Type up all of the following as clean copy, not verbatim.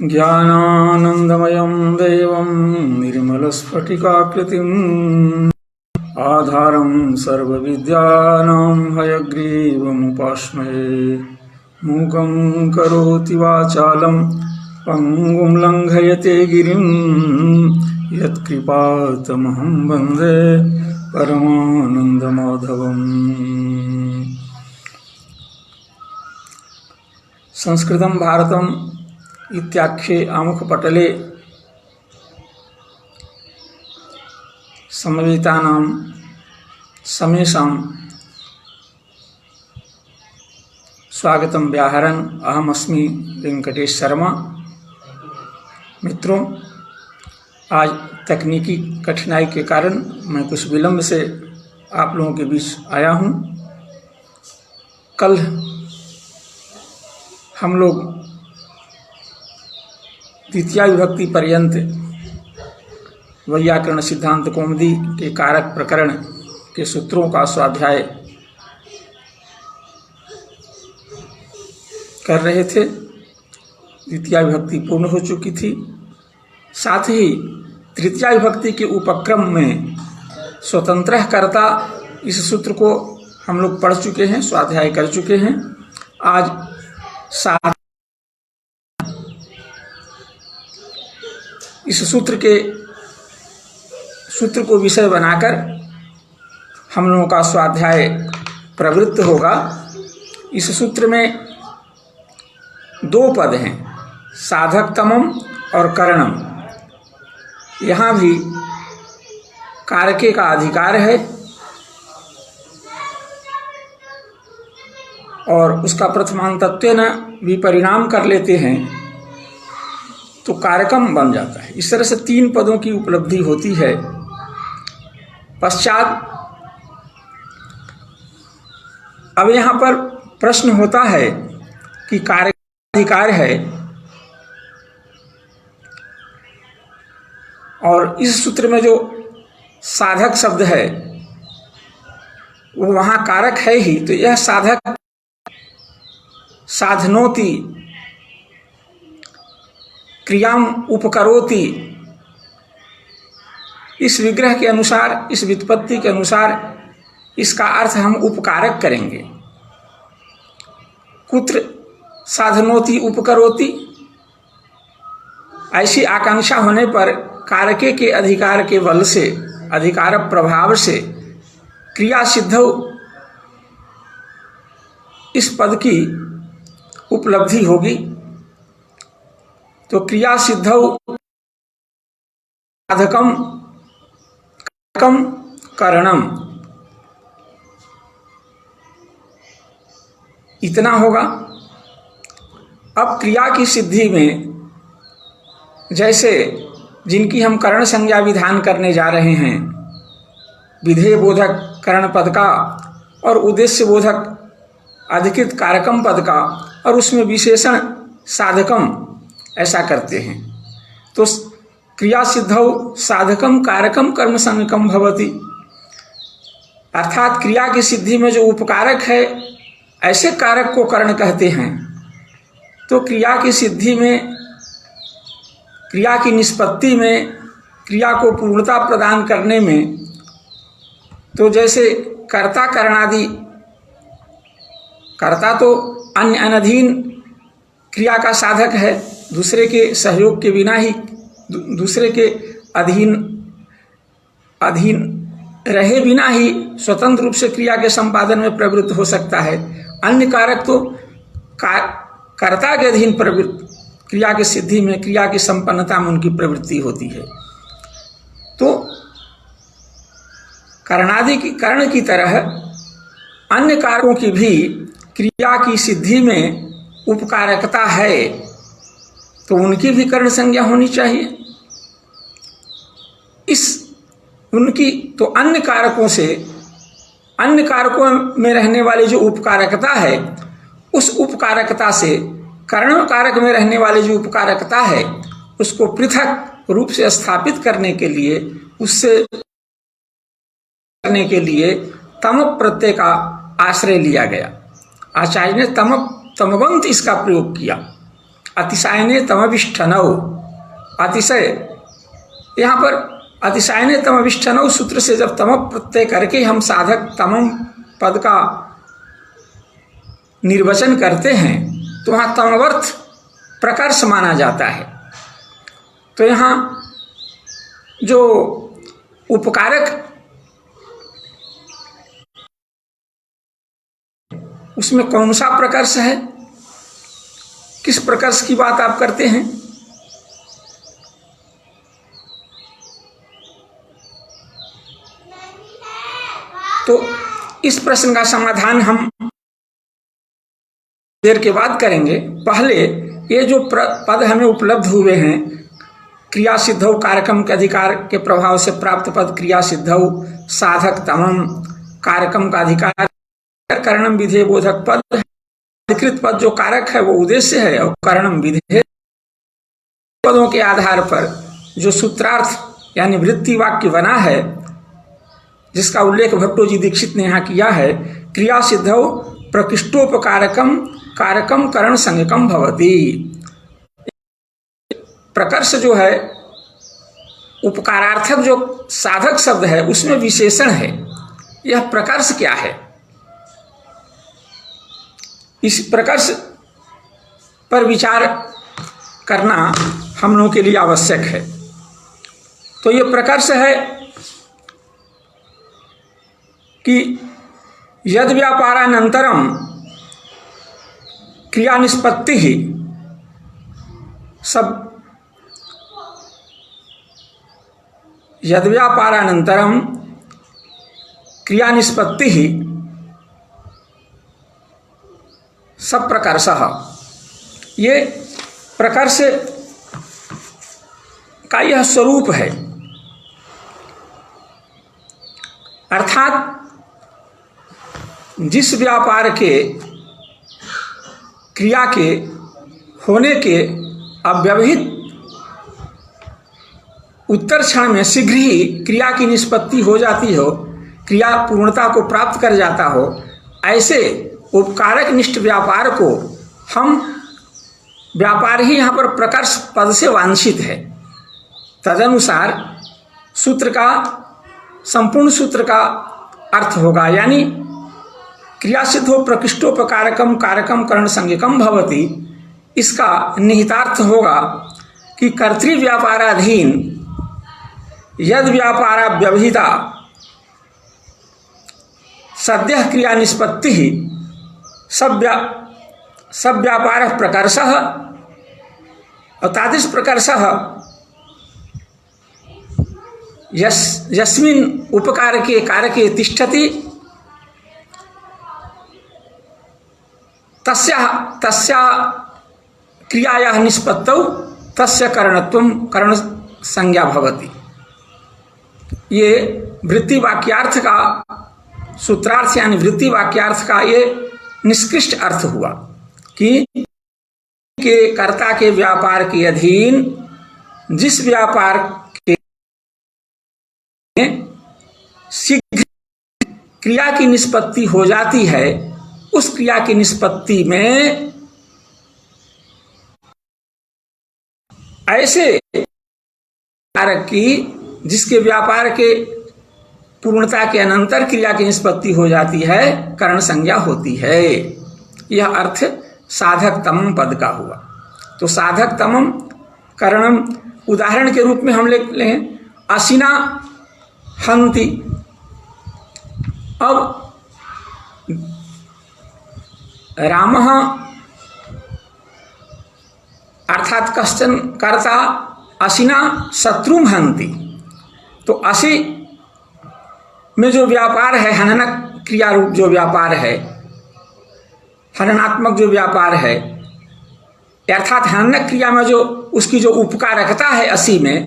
ज्ञानानन्दमयं देवं निर्मलस्फटिकाकृतिम् आधारं सर्वविद्यानां हयग्रीवमुपास्महे। मूकं करोति वाचालं पङ्गुं लङ्घयते गिरिं यत्कृपातमहं वन्दे परमानन्दमाधवम्। संस्कृतं भारतम् इत्याख्ये आमुखपटले समवेतानां समेषां स्वागतं व्याहरन् अहमस्मि वेंकटेश शर्मा। मित्रों, आज तकनीकी कठिनाई के कारण मैं कुछ विलंब से आप लोगों के बीच आया हूँ। कल हम लोग द्वितीया विभक्ति पर्यंत वैयाकरण सिद्धांत कौमुदी के कारक प्रकरण के सूत्रों का स्वाध्याय कर रहे थे। द्वितीया विभक्ति पूर्ण हो चुकी थी। साथ ही तृतीया विभक्ति के उपक्रम में स्वतंत्र कर्ता इस सूत्र को हम लोग पढ़ चुके हैं, स्वाध्याय कर चुके हैं। आज इस सूत्र को विषय बनाकर हम लोगों का स्वाध्याय प्रवृत्त होगा। इस सूत्र में दो पद हैं, साधकतमम और करणम। यहाँ भी कारके का अधिकार है और उसका प्रथमांतत्वेन विपरिणाम कर लेते हैं तो कारकम बन जाता है। इस तरह से तीन पदों की उपलब्धि होती है। पश्चात अब यहाँ पर प्रश्न होता है कि कारक अधिकार है और इस सूत्र में जो साधक शब्द है वो वहाँ कारक है ही, तो यह साधक साधनोति क्रियाम उपकरोति, इस विग्रह के अनुसार, इस व्युत्पत्ति के अनुसार इसका अर्थ हम उपकारक करेंगे। कुत्र साधनोति उपकरोति, ऐसी आकांक्षा होने पर कारके के अधिकार के बल से, अधिकार प्रभाव से क्रिया सिद्धौ इस पद की उपलब्धि होगी। तो क्रिया सिद्धौ साधकम करणम, इतना होगा। अब क्रिया की सिद्धि में जैसे जिनकी हम करण संज्ञा विधान करने जा रहे हैं, विधेय बोधक करण पद का और उद्देश्य बोधक अधिकृत कारकम पद का, और उसमें विशेषण साधकम, ऐसा करते हैं। तो क्रिया सिद्धौ साधकम कारकम कर्म संज्ञकम भवति, अर्थात क्रिया की सिद्धि में जो उपकारक है ऐसे कारक को कर्ण कहते हैं। तो क्रिया की सिद्धि में, क्रिया की निष्पत्ति में, क्रिया को पूर्णता प्रदान करने में, तो जैसे कर्ता करणादि, कर्ता तो अन्य अनधीन क्रिया का साधक है, दूसरे के सहयोग के बिना ही, दूसरे के अधीन रहे बिना ही स्वतंत्र रूप से क्रिया के संपादन में प्रवृत्त हो सकता है। अन्य कारक तो कर्ता के अधीन प्रवृत्त, क्रिया की सिद्धि में, क्रिया की संपन्नता में उनकी प्रवृत्ति होती है। तो करणादि की, कर्ण की तरह अन्य कारकों की भी क्रिया की सिद्धि में उपकारकता है, तो उनकी भी कर्ण संज्ञा होनी चाहिए। उनकी तो अन्य कारकों से, अन्य कारकों में रहने वाली जो उपकारकता है, उस उपकारकता से कर्ण कारक में रहने वाली जो उपकारकता है उसको पृथक रूप से स्थापित करने के लिए, उससे करने के लिए तम प्रत्यय का आश्रय लिया गया। आचार्य ने तमवंत इसका प्रयोग किया। अतिशयने तमविष्ठनौ, अतिशय, यहाँ पर अतिशयने तमविष्ठनौ सूत्र से जब तम प्रत्यय करके हम साधक तमम पद का निर्वचन करते हैं तो वहाँ तमवर्थ प्रकर्ष माना जाता है। तो यहाँ जो उपकारक उसमें कौन सा प्रकर्ष है, किस प्रकर्ष की बात आप करते हैं? तो इस प्रश्न का समाधान हम देर के बाद करेंगे। पहले ये जो पद हमें उपलब्ध हुए हैं, क्रिया सिद्धौ कारकम के अधिकार के प्रभाव से प्राप्त पद क्रिया सिद्धौ, साधक तमम, कारकम का अधिकार, करणम विधेय बोधक पद, अधिकृत पद जो कारक है वो उद्देश्य है, और करणम विधेय पदों के आधार पर जो सूत्रार्थ यानी वृत्ति वाक्य बना है, जिसका उल्लेख भट्टोजी दीक्षित ने यहाँ किया है, क्रिया सिद्धौ प्रकृष्टोपकारकम कारकम करण संज्ञकम भवति। प्रकर्ष जो है, उपकारार्थक जो साधक शब्द है उसमें विशेषण है। यह प्रकर्ष क्या है, इस प्रकर्ष पर विचार करना हम लोगों के लिए आवश्यक है। तो यह प्रकर्ष है कि यद व्यापारानंतरम क्रिया निष्पत्ति ही, सब यद व्यापारानंतरम क्रिया निष्पत्ति ही सब प्रकर्षः, ये प्रकर्ष का यह स्वरूप है। अर्थात जिस व्यापार के क्रिया के होने के अव्यवहित उत्तर क्षण में शीघ्र ही क्रिया की निष्पत्ति हो जाती हो, क्रिया पूर्णता को प्राप्त कर जाता हो, ऐसे उपकारक निष्ठ व्यापार को हम, व्यापार ही यहाँ पर प्रकर्ष पद से वांछित है। तदनुसार सूत्र का, संपूर्ण सूत्र का अर्थ होगा, यानी क्रिया सिद्धो प्रकृष्टोपकारकम कारकम करण संज्ञकम भवति, इसका निहितार्थ होगा कि कर्तृव्यापाराधीन यद व्यापारा व्यवहिता सद्य क्रिया निष्पत्ति ही सब व्यापार प्रकर्षः, और तादृश प्रकर्षः यस्मिन् उपकारके कारके तिष्ठति तस्या क्रियायाः निष्पत्तौ तस्य करणत्वं करण संज्ञा भवति। ये वृत्ति वाक्यार्थ का सूत्रार्थ यानी वृत्ति वाक्यार्थ का ये निष्कृष्ट अर्थ हुआ कि के कर्ता के व्यापार के अधीन जिस व्यापार के शीघ्र क्रिया की निष्पत्ति हो जाती है, उस क्रिया की निष्पत्ति में ऐसे कारक की जिसके व्यापार के पूर्णता के अनंतर क्रिया की निष्पत्ति हो जाती है, करण संज्ञा होती है। यह अर्थ साधक तमम पद का हुआ। तो साधक तमम करणम, उदाहरण के रूप में हम ले लें असिना हंति। अब रामः अर्थात कश्चन कर्ता असिना शत्रुम हंति। तो असि में जो व्यापार है, हननक क्रिया रूप जो व्यापार है, हननात्मक जो व्यापार है, अर्थात हननक क्रिया में जो उसकी जो उपकारकता है असी में,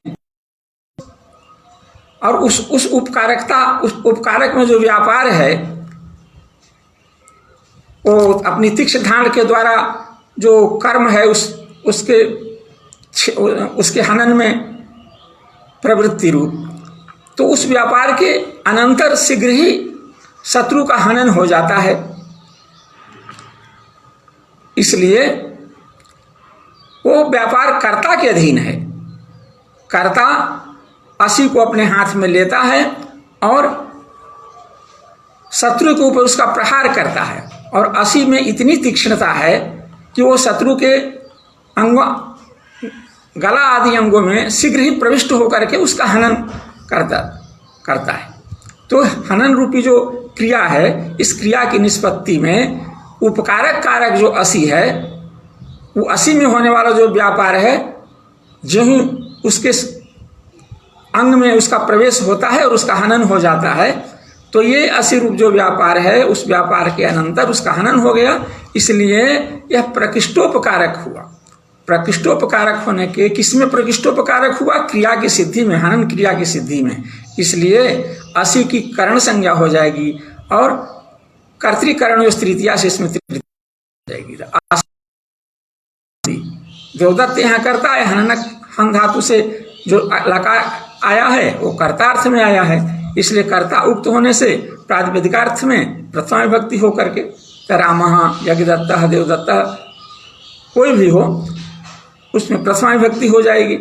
और उस उपकारकता, उस उपकारक में जो व्यापार है वो अपनी तीक्ष्ण ढाल के द्वारा जो कर्म है उसके हनन में प्रवृत्ति रूप, तो उस व्यापार के अनंतर शीघ्र ही शत्रु का हनन हो जाता है। इसलिए वो व्यापार कर्ता के अधीन है। कर्ता असी को अपने हाथ में लेता है और शत्रु के ऊपर उसका प्रहार करता है, और असी में इतनी तीक्ष्णता है कि वो शत्रु के अंगों, गला आदि अंगों में शीघ्र ही प्रविष्ट होकर के उसका हनन करता है। तो हनन रूपी जो क्रिया है, इस क्रिया की निष्पत्ति में उपकारक कारक जो असी है, वो असी में होने वाला जो व्यापार है, जो ही उसके अंग में उसका प्रवेश होता है और उसका हनन हो जाता है, तो ये असी रूप जो व्यापार है, उस व्यापार के अनंतर उसका हनन हो गया, इसलिए यह प्रकृष्टोपकारक हुआ। प्रकृष्टोपकारक होने के किसमें प्रकृष्टोपकारक हुआ? क्रिया की सिद्धि में, हनन क्रिया की सिद्धि में। इसलिए असी की करण संज्ञा हो जाएगी और कर्तृकरण तृतीया से इसमें तृतीया हो जाएगी। देवदत्त यहाँ करता है, हननक हन धातु से जो लकार आया है वो कर्तार्थ में आया है, इसलिए कर्ता उक्त होने से प्रातिपदिकार्थ में प्रथमा विभक्ति होकर के रामः, यज्ञदत्तः, देवदत्तः कोई भी हो उसमें प्रथमा विभक्ति हो जाएगी।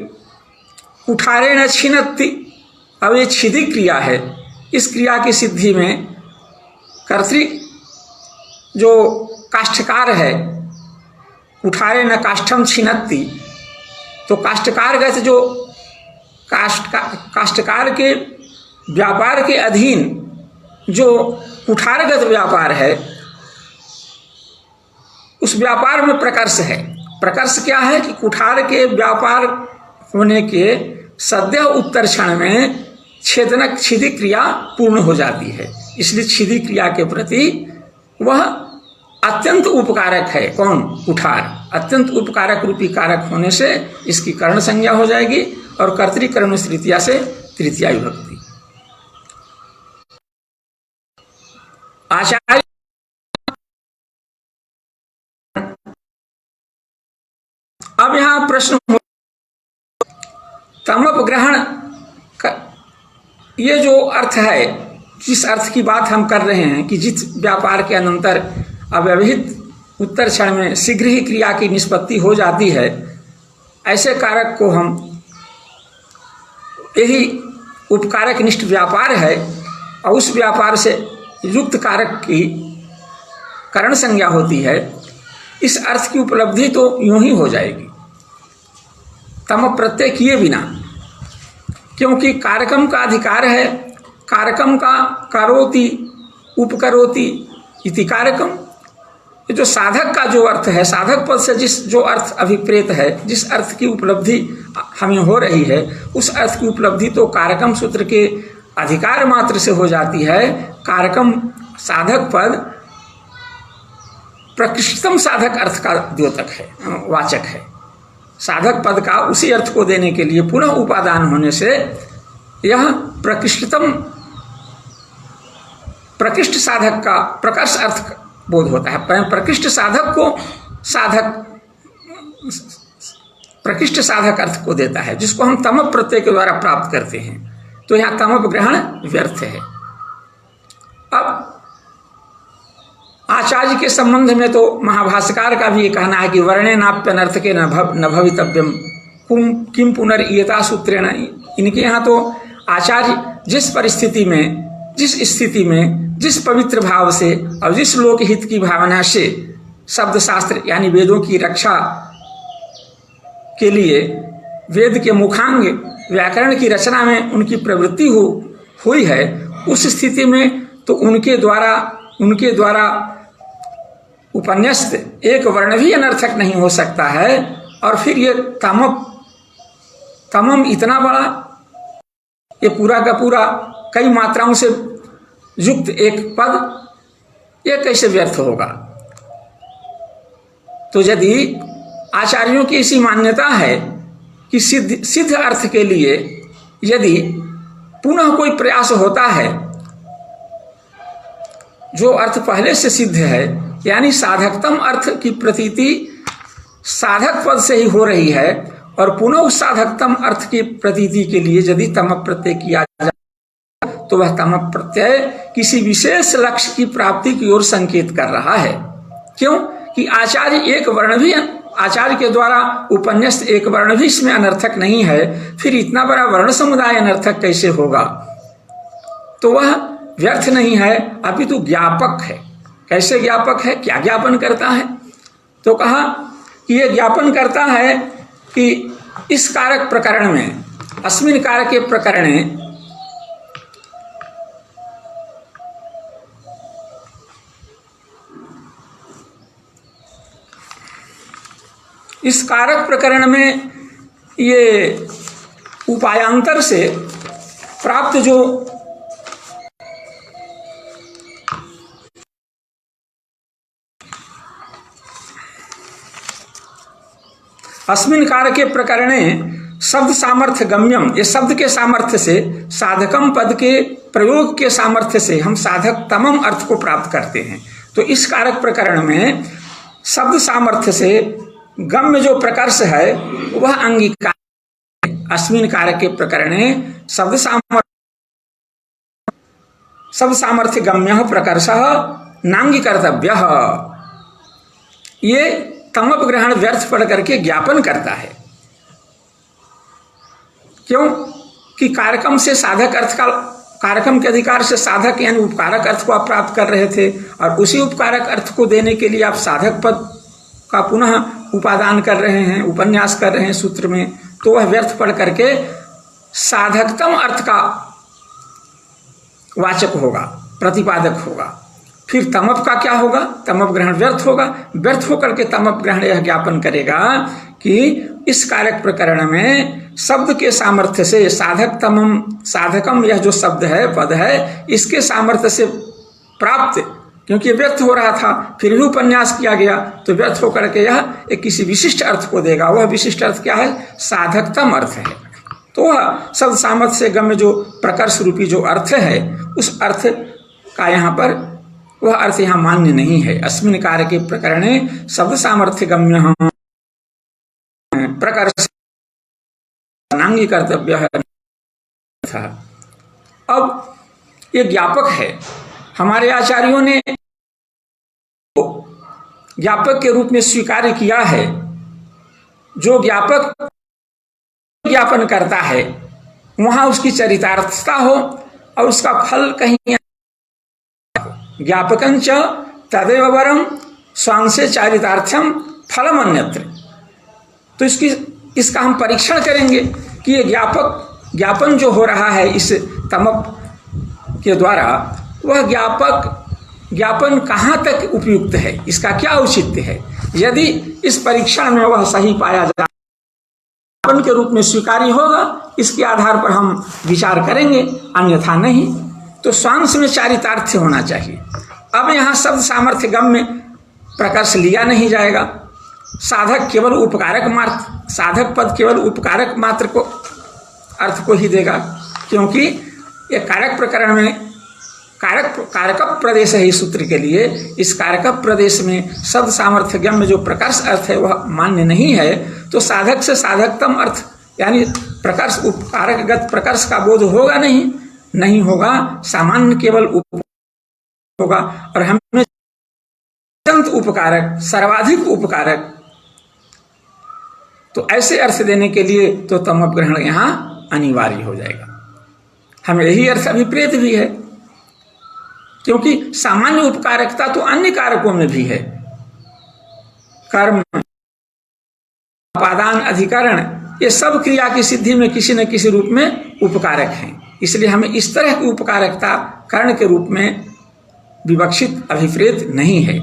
कुठारे न छिनत्ति, अब ये छिदी क्रिया है, इस क्रिया की सिद्धि में कर्तृ जो काष्ठकार है, कुठारे न काष्ठम छिनत्ति, तो काष्ठकार गत जो काष्ठकार के व्यापार के अधीन जो कुठारगत व्यापार है, उस व्यापार में प्रकर्ष है। प्रकर्ष क्या है कि कुठार के व्यापार होने के सद्य उत्तर क्षण में छेदनक छिदी क्रिया पूर्ण हो जाती है, इसलिए छिदी क्रिया के प्रति वह अत्यंत उपकारक है। कौन? कुठार। अत्यंत उपकारक रूपी कारक होने से इसकी कर्ण संज्ञा हो जाएगी और कर्तृकरण तृतीया से तृतीया विभक्ति। आचार्य अब यहां प्रश्न हो, तमोपग्रहण का ये जो अर्थ है, जिस अर्थ की बात हम कर रहे हैं कि जिस व्यापार के अनंतर अव्यवहित उत्तर क्षण में शीघ्र ही क्रिया की निष्पत्ति हो जाती है, ऐसे कारक को हम, यही उपकारक निष्ठ व्यापार है और उस व्यापार से युक्त कारक की करण संज्ञा होती है। इस अर्थ की उपलब्धि तो यूं ही हो जाएगी तम प्रत्यय किए बिना, क्योंकि कारकम का अधिकार है। कारकम का करोति उपकरोति इति कारकम, ये जो साधक का जो अर्थ है, साधक पद से जिस जो अर्थ अभिप्रेत है, जिस अर्थ की उपलब्धि हमें हो रही है, उस अर्थ की उपलब्धि तो कारकम सूत्र के अधिकार मात्र से हो जाती है। कारकम साधक पद प्रकृष्टतम साधक अर्थ का द्योतक है, वाचक है। साधक पद का उसी अर्थ को देने के लिए पुनः उपादान होने से यह प्रकृष्ट साधक का प्रकर्ष अर्थ बोध होता है। प्रकृष्ट साधक को प्रकृष्ट साधक अर्थ को देता है, जिसको हम तम प्रत्यय के द्वारा प्राप्त करते हैं। तो यहाँ तमोपग्रहण व्यर्थ है। अब आचार्य के संबंध में तो महाभाष्यकार का भी ये कहना है कि वर्णे नाप्य अनर्थ के न भवितव्यम किम पुनर्यता सूत्रेण। इनके यहाँ तो आचार्य जिस परिस्थिति में, जिस स्थिति में, जिस पवित्र भाव से और जिस लोकहित की भावना से शब्द शास्त्र यानी वेदों की रक्षा के लिए वेद के मुखांग व्याकरण की रचना में उनकी प्रवृत्ति हुई है, उस स्थिति में तो उनके द्वारा उपन्यस्त एक वर्ण भी अनर्थक नहीं हो सकता है। और फिर ये तमम इतना बड़ा, ये पूरा का पूरा कई मात्राओं से युक्त एक पद, ये कैसे व्यर्थ होगा? तो यदि आचार्यों की ऐसी मान्यता है कि सिद्ध अर्थ के लिए यदि पुनः कोई प्रयास होता है, जो अर्थ पहले से सिद्ध है, यानी साधकतम अर्थ की प्रतीति साधक पद से ही हो रही है, और पुनः उस साधकतम अर्थ की प्रतीति के लिए यदि तम प्रत्यय किया जाए तो वह तम प्रत्यय किसी विशेष लक्ष्य की प्राप्ति की ओर संकेत कर रहा है। क्यों कि आचार्य एक वर्ण भी आचार्य के द्वारा उपन्यस्त एक वर्ण भी इसमें अनर्थक नहीं है, फिर इतना बड़ा वर्ण समुदाय अनर्थक कैसे होगा? तो वह व्यर्थ नहीं है, अपितु ज्ञापक है। कैसे ज्ञापक है? क्या ज्ञापन करता है? तो कहा कि यह ज्ञापन करता है कि इस कारक प्रकरण में, अस्मिन् कारके प्रकरणे इस कारक प्रकरण में ये उपायांतर से प्राप्त जो अस्मिन् कारके प्रकरणे शब्द सामर्थ्य गम्यम, ये शब्द के सामर्थ्य से, साधकम पद के प्रयोग के सामर्थ्य से हम साधक तमम अर्थ को प्राप्त करते हैं। तो इस कारक प्रकरण में शब्द सामर्थ्य से गम्य जो प्रकर्ष है वह अंगीकार है। अस्मिन् कारके प्रकरणे शब्द सामर्थ्य गम्य प्रकर्षः नांगीकर्तव्यः, ये तमोपग्रहण व्यर्थ पढ़ करके ज्ञापन करता है। क्यों? कि कारकम से साधक अर्थ का, कारकम के अधिकार से साधक यानी उपकारक अर्थ को आप प्राप्त कर रहे थे, और उसी उपकारक अर्थ को देने के लिए आप साधक पद का पुनः उपादान कर रहे हैं, उपन्यास कर रहे हैं सूत्र में, तो वह व्यर्थ पढ़ करके साधकतम अर्थ का वाचक होगा, प्रतिपादक होगा। फिर तमप का क्या होगा? तमप ग्रहण व्यर्थ होगा। व्यर्थ होकर के तमप ग्रहण यह ज्ञापन करेगा कि इस कारक प्रकरण में शब्द के सामर्थ्य से साधक तमम, साधकम यह जो शब्द है, पद है, इसके सामर्थ्य से प्राप्त, क्योंकि व्यर्थ हो रहा था फिर भी उपन्यास किया गया, तो व्यर्थ होकर के यह एक किसी विशिष्ट अर्थ को देगा। वह विशिष्ट अर्थ क्या है? साधकतम अर्थ है। तो वह शब्द सामर्थ्य से गम्य जो प्रकर्ष रूपी जो अर्थ है, उस अर्थ का यहाँ पर, वह अर्थ यहाँ मान्य नहीं है। अस्मिन् कारके प्रकरणे शब्द सामर्थ्य गम्य प्रकर्ष नांगीकर्तव्य है। अब ये ज्ञापक है, हमारे आचार्यों ने ज्ञापक के रूप में स्वीकार किया है। जो ज्ञापक ज्ञापन करता है वहां उसकी चरितार्थता हो और उसका फल कहीं ज्ञापकंच तदेव वरम स्वांसे चारितार्थ्यम फलम अन्यत्र। तो इसका हम परीक्षण करेंगे कि ये ज्ञापन जो हो रहा है इस तमप के द्वारा, वह ज्ञापन कहाँ तक उपयुक्त है, इसका क्या औचित्य है। यदि इस परीक्षण में वह सही पाया जाए, ज्ञापन के रूप में स्वीकार्य होगा, इसके आधार पर हम विचार करेंगे, अन्यथा नहीं। तो स्वांश में चारितार्थ्य होना चाहिए। अब यहाँ शब्द सामर्थ्य गम्य प्रकर्ष लिया नहीं जाएगा, साधक केवल उपकारक मात्र, साधक पद केवल उपकारक मात्र को अर्थ को ही देगा, क्योंकि ये कारक प्रकरण में कारक प्रदेश है। इस सूत्र के लिए इस कारक प्रदेश में शब्द सामर्थ्य गम्य जो प्रकर्ष अर्थ है वह मान्य नहीं है। तो साधक से साधकतम अर्थ यानी प्रकर्ष, उपकारकगत प्रकर्ष का बोध होगा नहीं होगा, सामान्य केवल होगा। और हमें अत्यंत उपकारक, सर्वाधिक उपकारक, तो ऐसे अर्थ देने के लिए तो तमप ग्रहण यहाँ अनिवार्य हो जाएगा। हमें यही अर्थ अभिप्रेत भी है, क्योंकि सामान्य उपकारकता तो अन्य कारकों में भी है। कर्म, उपादान, अधिकरण, ये सब क्रिया की सिद्धि में किसी न किसी रूप में उपकारक हैं। इसलिए हमें इस तरह की उपकारकता कर्ण के रूप में विवक्षित अभिप्रेत नहीं है।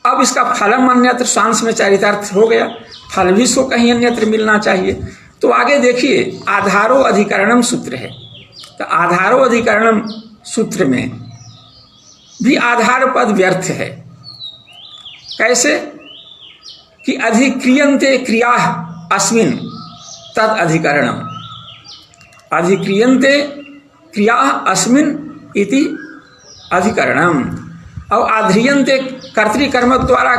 अब इसका फलम अन्यत्र, स्वांश में चारितार्थ हो गया, फल भी सो कहीं अन्यत्र मिलना चाहिए। तो आगे देखिए, आधारो अधिकरणम सूत्र है। तो आधारो अधिकरणम सूत्र में भी आधार पद व्यर्थ है। कैसे? कि अधिक्रियन्ते क्रिया अस्मिन् तद अधिकरणम, अधिक्रियन्ते क्रिया अस्मिन् इति अधिकरणम, और आध्रियन्ते कर्तृकर्म द्वारा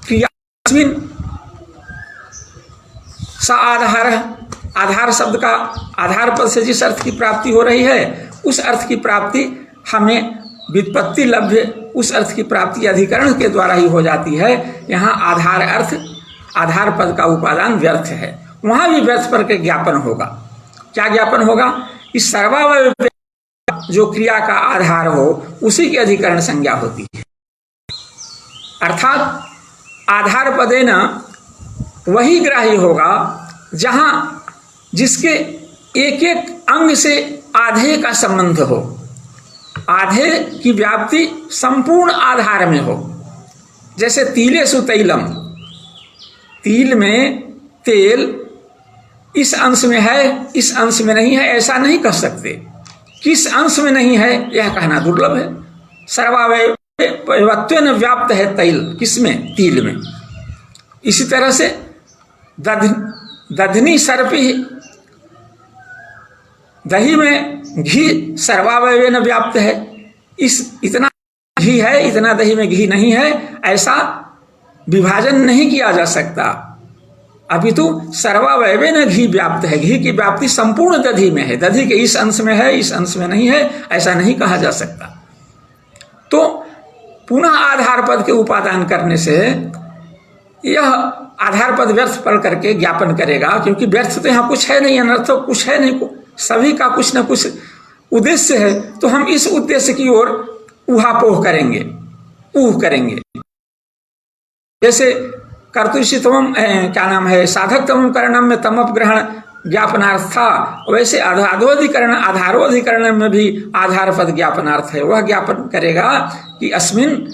क्रिया अस्मिन् सा आधार, आधार शब्द का आधार पद से जिस अर्थ की प्राप्ति हो रही है उस अर्थ की प्राप्ति हमें व्युत्पत्ति लभ्य, उस अर्थ की प्राप्ति अधिकरण के द्वारा ही हो जाती है। यहाँ आधार अर्थ आधार पद का उपादान व्यर्थ है, वहां भी व्यर्थ पर के ज्ञापन होगा। क्या ज्ञापन होगा? इस सर्वावयव जो क्रिया का आधार हो उसी की अधिकरण संज्ञा होती है। अर्थात आधार पदेन वही ग्राही होगा जहां जिसके एक एक अंग से आधेय का संबंध हो, आधेय की व्याप्ति संपूर्ण आधार में हो। जैसे तिलेषु तैलम, तिल में तेल इस अंश में है, इस अंश में नहीं है, ऐसा नहीं कह सकते। किस अंश में नहीं है यह कहना दुर्लभ है। सर्वावयवत्वेन व्याप्त है तैल, किसमें? तिल में। इसी तरह से दधनी सर्पी, दही में घी सर्वावयवेन व्याप्त है। इतना घी है, इतना दही में घी नहीं है, ऐसा विभाजन नहीं किया जा सकता। अपितु सर्वावयवेन घी व्याप्त है, घी की व्याप्ति संपूर्ण दधी में है। दधी के इस अंश में है, इस अंश में नहीं है, ऐसा नहीं कहा जा सकता। तो पुनः आधार पद के उपादान करने से यह आधार पद व्यर्थ पढ़ करके ज्ञापन करेगा, क्योंकि व्यर्थ तो यहाँ कुछ है नहीं, अनर्थ कुछ है नहीं, सभी का कुछ न कुछ उद्देश्य है। तो हम इस उद्देश्य की ओर ऊहापोह करेंगे, ऊह करेंगे। जैसे कर्तृषितम क्या नाम है, साधकतम करणम में तमोपग्रहण ज्ञापनार्थ था, वैसे आधारोधिकरण, आधारोधिकरण में भी आधार पद ज्ञापनार्थ है। वह ज्ञापन करेगा कि अस्मिन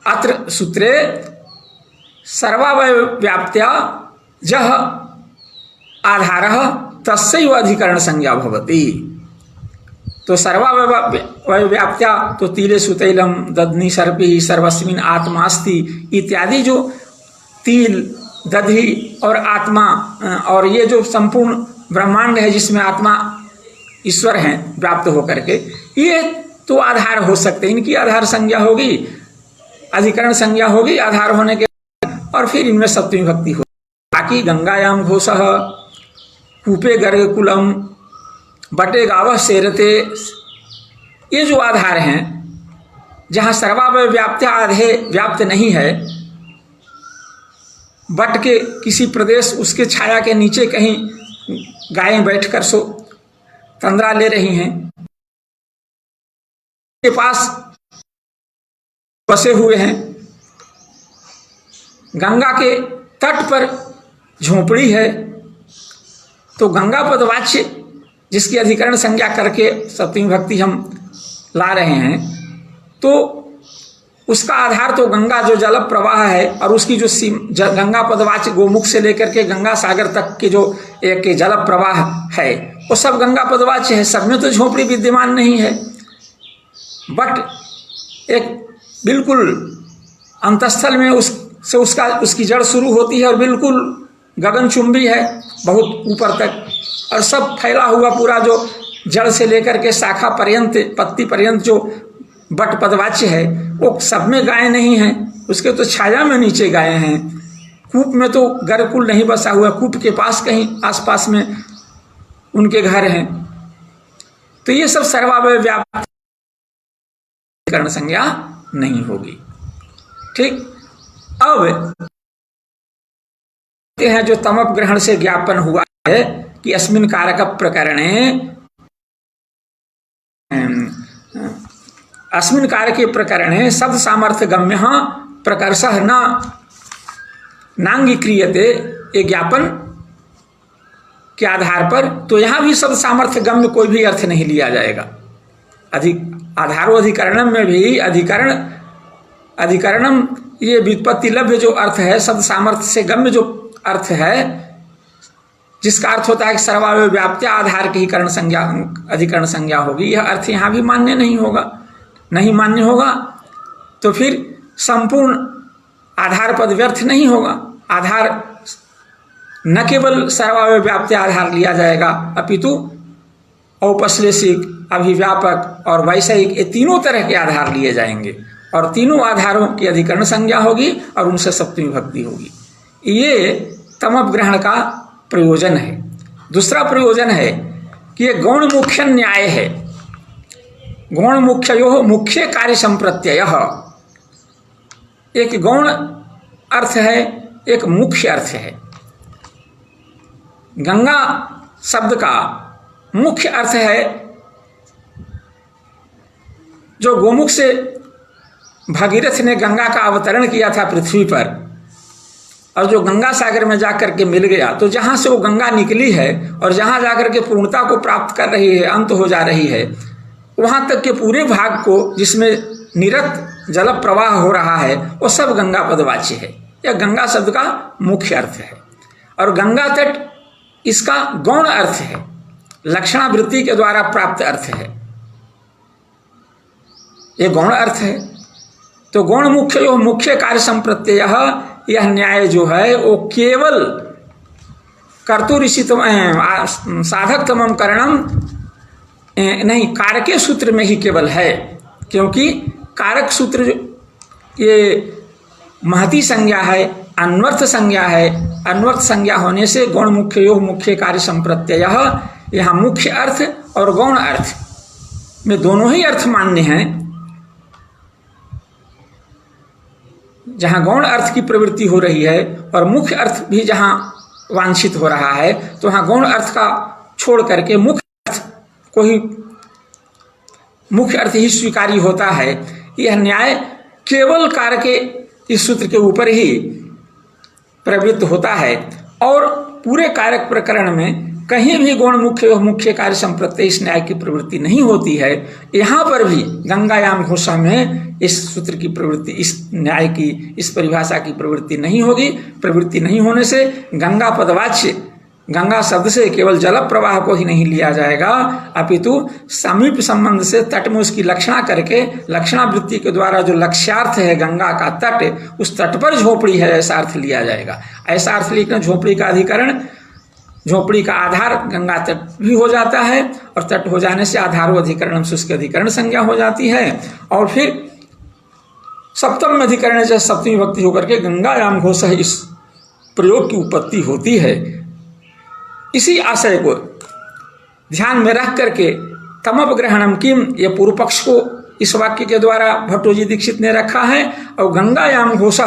अत्र सूत्रे सर्वावयव व्याप्त्या जह आधारः तस्यैव अधिकरण संज्ञा भवति। तो सर्वावयव व्याप्त्या तो तिलेषु तैलम, दधनी सर्पी, सर्वस्मिन् आत्मा अस्ति इत्यादि जो तिल, दधी और आत्मा और ये जो संपूर्ण ब्रह्मांड है जिसमें आत्मा ईश्वर हैं व्याप्त होकर के, ये तो आधार हो सकते, इनकी आधार संज्ञा होगी, अधिकरण संज्ञा होगी आधार होने के, और फिर इनमें सप्तमी भक्ति हो। बाकी गंगायाम घोषः, कूपे गर्ग कुलम, बटे गावः सेरते, ये जो आधार हैं जहाँ सर्वावयव व्याप्त्या आधे व्याप्त नहीं है, बट के किसी प्रदेश उसके छाया के नीचे कहीं गायें बैठकर सो तंद्रा ले रही हैं, के पास बसे हुए हैं, गंगा के तट पर झोपड़ी है, तो गंगा पदवाच्य जिसकी अधिकरण संज्ञा करके सप्तमी भक्ति हम ला रहे हैं, तो उसका आधार तो गंगा जो जल प्रवाह है, और उसकी जो गंगा पदवाच्य गोमुख से लेकर के गंगा सागर तक के जो एक जल प्रवाह है वो सब गंगा पदवाच्य है, सब में तो झोपड़ी विद्यमान नहीं है। बट एक बिल्कुल अंतस्थल में उसकी जड़ शुरू होती है और बिल्कुल गगनचुंबी है बहुत ऊपर तक, और सब फैला हुआ पूरा जो जड़ से लेकर के शाखा पर्यंत, पत्ती पर्यंत जो बट पदवाच्य है वो सब में गायें नहीं हैं, उसके तो छाया में नीचे गायें हैं। कूप में तो गर्कुल नहीं बसा हुआ, कूप के पास कहीं आसपास में उनके घर हैं। तो ये सब सर्वावयव व्याप्त करण संज्ञा नहीं होगी। ठीक, अब हैं जो तमप ग्रहण से ज्ञापन हुआ है कि अस्मिन कारक प्रकरणे, अस्मिन कारके प्रकरणे शब्द सामर्थ्य गम्य प्रकर्षः न नांगीक्रियते, ये ज्ञापन के आधार पर तो यहाँ भी शब्द सामर्थ्य गम्य कोई भी अर्थ नहीं लिया जाएगा। आधारोधिकरणम में भी अधिकरणम ये व्युत्पत्ति लभ्य जो अर्थ है, शब्द सामर्थ्य से गम्य जो अर्थ है, जिसका अर्थ होता है कि सर्वावयव व्याप्त्या आधार की ही करण संज्ञा अधिकरण संज्ञा होगी, यह अर्थ यहाँ भी मान्य नहीं होगा। नहीं मान्य होगा तो फिर संपूर्ण आधार पद व्यर्थ नहीं होगा। आधार न केवल सर्वावयव व्याप्त्या आधार लिया जाएगा, अपितु औपश्लेषिक, अभिव्यापक और वैषयिक, ये तीनों तरह के आधार लिए जाएंगे, और तीनों आधारों की अधिकरण संज्ञा होगी और उनसे सप्तमी भक्ति होगी। ये तमप ग्रहण का प्रयोजन है। दूसरा प्रयोजन है कि ये गौण मुख्य न्याय है। गौण मुख्यो मुख्य कार्य संप्रत्यय, एक गौण अर्थ है, एक मुख्य अर्थ है। गंगा शब्द का मुख्य अर्थ है जो गोमुख से भागीरथ ने गंगा का अवतरण किया था पृथ्वी पर, और जो गंगा सागर में जाकर के मिल गया, तो जहां से वो गंगा निकली है और जहां जाकर के पूर्णता को प्राप्त कर रही है, अंत हो जा रही है, वहां तक के पूरे भाग को जिसमें निरत जल प्रवाह हो रहा है वो सब गंगा पदवाच्य है। यह गंगा शब्द का मुख्य अर्थ है। और गंगा तट इसका गौण अर्थ है, लक्षणावृत्ति के द्वारा प्राप्त अर्थ है, ये गौण अर्थ है। तो गौण मुख्य जो मुख्य कार्य संप्रत्यय, यह न्याय जो है वो केवल कर्तुरिषितम साधकतमम करणम नहीं, कारके सूत्र में ही केवल है, क्योंकि कारक सूत्र ये महती संज्ञा है, अन्वर्थ संज्ञा है। अन्वर्थ संज्ञा होने से गौण मुख्य यो मुख्य कार्य संप्रत्यय, यहाँ मुख्य अर्थ और गौण अर्थ में दोनों ही अर्थ मान्य हैं। जहाँ गौण अर्थ की प्रवृत्ति हो रही है और मुख्य अर्थ भी जहाँ वांछित हो रहा है, तो वहाँ गौण अर्थ का छोड़ करके मुख्य अर्थ को ही, मुख्य अर्थ ही स्वीकारी होता है। यह न्याय केवल कारक के इस सूत्र के ऊपर ही प्रवृत्त होता है, और पूरे कारक प्रकरण में कहीं भी गौण मुख्य मुख्य कार्य संप्रत्यय इस न्याय की प्रवृत्ति नहीं होती है। यहाँ पर भी गंगायाम घोषा में इस सूत्र की प्रवृत्ति, इस न्याय की, इस परिभाषा की प्रवृत्ति नहीं होगी। प्रवृत्ति नहीं होने से गंगा पदवाच्य, गंगा शब्द से केवल जल प्रवाह को ही नहीं लिया जाएगा, अपितु समीप संबंध से तट में उसकी लक्षणा करके, लक्षणावृत्ति के द्वारा जो लक्ष्यार्थ है गंगा का तट, उस तट पर झोपड़ी है ऐसा अर्थ लिया जाएगा। ऐसा अर्थ लिखना, झोपड़ी का अधिकरण, झोपड़ी का आधार गंगा तट भी हो जाता है, और तट हो जाने से आधारो अधिकरण से उसकी अधिकरण संज्ञा हो जाती है, और फिर सप्तम में अधिकरण से सप्तमी विभक्ति होकर के गंगायाम घोष इस प्रयोग की उत्पत्ति होती है। इसी आशय को ध्यान में रख करके तमपग्रहणम किम, ये पूर्व पक्ष को इस वाक्य के द्वारा भट्टोजी दीक्षित ने रखा है, और गंगायाम घोष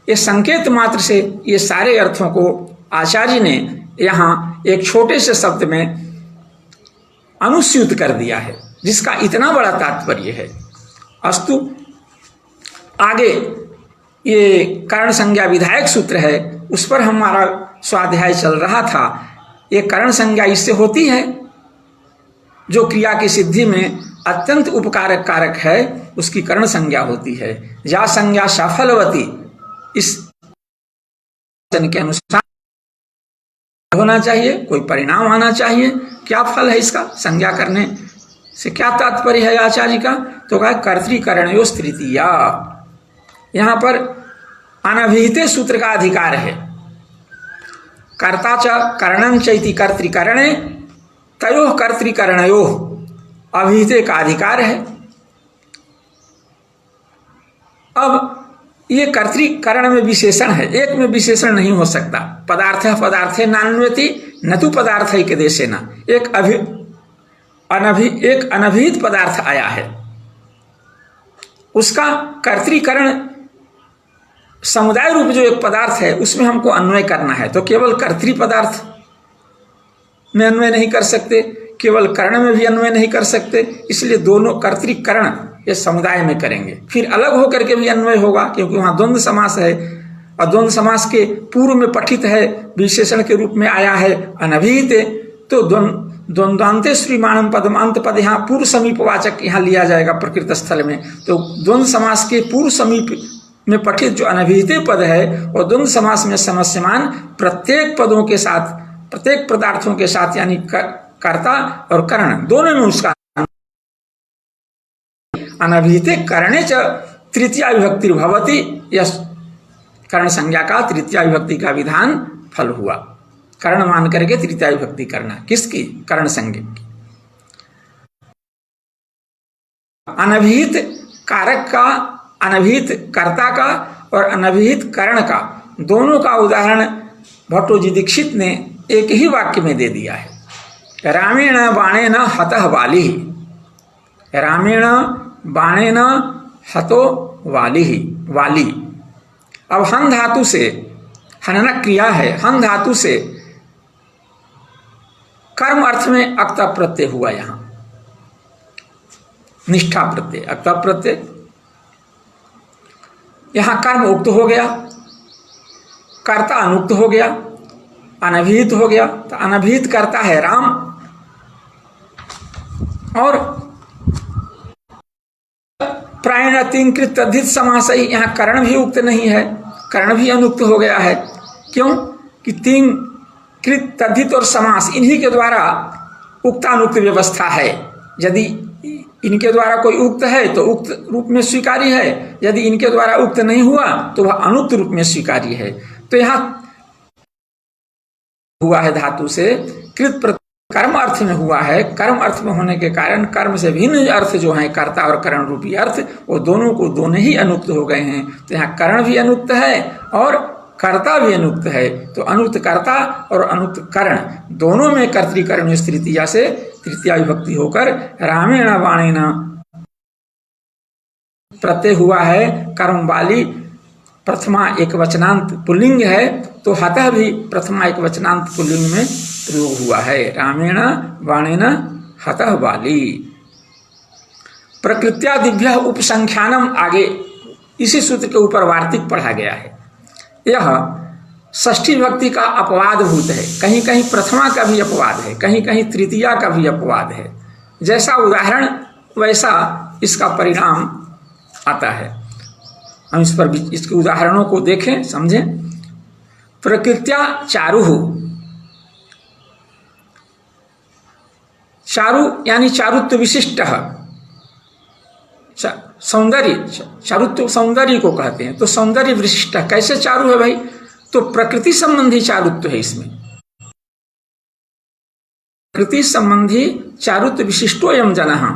ये संकेत मात्र से ये सारे अर्थों को आचार्य ने यहाँ एक छोटे से शब्द में अनुस्यूत कर दिया है, जिसका इतना बड़ा तात्पर्य है। अस्तु, आगे ये करण संज्ञा विधायक सूत्र है, उस पर हमारा स्वाध्याय चल रहा था। ये करण संज्ञा इससे होती है जो क्रिया की सिद्धि में अत्यंत उपकारक कारक है, उसकी करण संज्ञा होती है। या संज्ञा सफलवती, इस के अनुसार होना चाहिए, कोई परिणाम आना चाहिए। क्या फल है इसका? संज्ञा करने से क्या तात्पर्य है आचार्य का? तो कहा कर्तृकरणयोस् तृतीया। यहां पर अनभिहिते सूत्र का अधिकार है। कर्ता च करणं चैति कर्तृकरणे तयोः कर्तृकरणयोः, अभिहिते का अधिकार है। अब ये कर्तृकरण में विशेषण है, एक में विशेषण नहीं हो सकता। पदार्थ पदार्थे नान्वेति न तो पदार्थ के देशे न, एक अनभिहित पदार्थ आया है, उसका कर्तृकरण समुदाय रूप जो एक पदार्थ है उसमें हमको अन्वय करना है। तो केवल कर्तृ पदार्थ में अन्वय नहीं कर सकते, केवल कर्ण में भी अन्वय नहीं कर सकते, इसलिए दोनों कर्तृकरण ये समुदाय में करेंगे। फिर अलग होकर के भी अन्वय होगा, क्योंकि वहां द्वंद्व समास है, और द्वंद्व समास के पूर्व में पठित है, विशेषण के रूप में आया है अनभिहित, तो द्वंद्वान्ते श्रीमाणम पदमांत पद यहाँ पूर्व समीपवाचक यहाँ लिया जाएगा प्रकृत स्थल में। तो द्वंद्व समास के पूर्व समीप में पठित जो अनभिहित पद है, और द्वंद्व समास में समस्यमान प्रत्येक पदों के साथ, प्रत्येक पदार्थों के साथ, यानी कर्ता और कर्ण दोनों में उसका अनभिहिते करणे च तृतीया विभक्ति भवति। यह कर्ण संज्ञा का तृतीया विभक्ति का विधान फल हुआ। कर्ण मान करके तृतीया विभक्ति करना, किसकी? कर्ण संज्ञा की। अनभिहित कारक का, अनभिहित कर्ता का और अनभिहित कर्ण का, दोनों का उदाहरण भट्टोजी दीक्षित ने एक ही वाक्य में दे दिया है। रामेण बाणेन हतः वालिः, रामेण बाणेन हतो वालिः, वाली। अब हन धातु से, हननक क्रिया है, हन धातु से कर्म अर्थ में अक्ता प्रत्यय हुआ। यहां निष्ठा प्रत्यय, अक्ता प्रत्यय, यहां कर्म उक्त हो गया, कर्ता अनुक्त हो गया, अनभिहित हो गया। तो अनभिहित कर्ता है राम, और प्रायण तीन कृत तद्धित समास ही, यहां कर्ण भी उक्त नहीं है, कर्ण भी अनुक्त हो गया है। क्यों कि तीन कृत तद्धित और समास इन्हीं के द्वारा उक्तानुक्त व्यवस्था है। यदि इनके द्वारा कोई उक्त है तो उक्त रूप में स्वीकारी है, यदि इनके द्वारा उक्त नहीं हुआ तो वह अनुक्त रूप में स्वीकारी है। तो यहां हुआ है धातु से कृत प्रत्यय, कर्म अर्थ में हुआ है। कर्म अर्थ में होने के कारण कर्म से भिन्न अर्थ जो है कर्ता और करण रूपी अर्थ, वो दोनों को दोनों ही अनुक्त हो गए हैं। तो यहाँ करण भी अनुक्त है और कर्ता भी अनुक्त है। तो अनुक्त कर्ता और अनुक्त करण दोनों में कर्तृकरण तृतीया से तृतीया विभक्ति होकर रामेण बाणेन प्रत्यय हुआ है। कर्म वाली प्रथमा एक वचनांत पुल्लिंग है, तो हतः भी प्रथमा एक वचनांत पुल्लिंग में प्रयोग हुआ है। रामेण बाणेन हतः वाली। प्रकृत्या दिव्य उपसंख्यानम, आगे इसी सूत्र के ऊपर वार्तिक पढ़ा गया है। यह षष्ठी विभक्ति का अपवाद भूत है, कहीं कहीं प्रथमा का भी अपवाद है, कहीं कहीं तृतीया का भी अपवाद है। जैसा उदाहरण वैसा इसका परिणाम आता है। हम इस पर इसके उदाहरणों को देखें, समझें। प्रकृत्या चारु, चारु यानी चारुत्व विशिष्ट, सौंदर्य, चारुत्व सौंदर्य को कहते हैं। तो सौंदर्य विशिष्ट कैसे चारु है भाई? तो प्रकृति संबंधी चारुत्व है इसमें, प्रकृति संबंधी चारुत्व विशिष्टो यम जनः।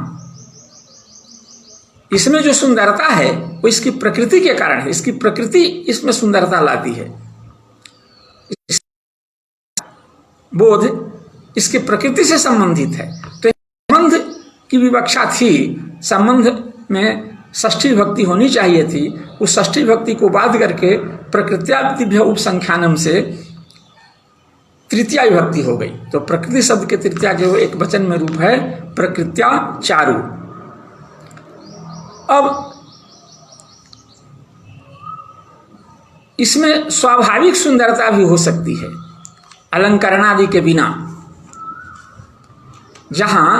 इसमें जो सुंदरता है वो इसकी प्रकृति के कारण है, इसकी प्रकृति इसमें सुंदरता लाती है। बोध इसकी प्रकृति से संबंधित है। तो संबंध की विवक्षा थी, संबंध में षष्ठी विभक्ति होनी चाहिए थी, उस षष्ठी विभक्ति को बाध करके प्रकृत्या दिव्य उपसंख्यानम से तृतीया विभक्ति हो गई। तो प्रकृति शब्द के तृतीया के वो एक वचन में रूप है प्रकृत्या चारु। अब इसमें स्वाभाविक सुंदरता भी हो सकती है अलंकरणादि के बिना, जहां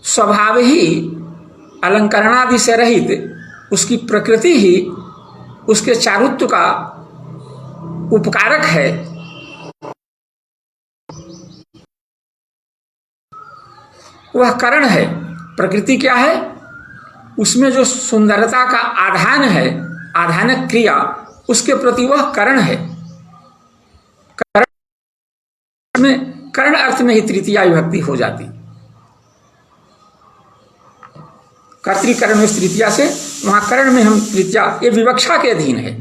स्वभाव ही अलंकरणादि से रहित उसकी प्रकृति ही उसके चारुत्व का उपकारक है। वह करण है। प्रकृति क्या है? उसमें जो सुंदरता का आधान है, आधानक क्रिया, उसके प्रति वह करण है। करण में, करण अर्थ में ही तृतीया विभक्ति हो जाती। कर्तृकरण तृतीया से वहां करण में हम तृतीया, ये विवक्षा के अधीन है।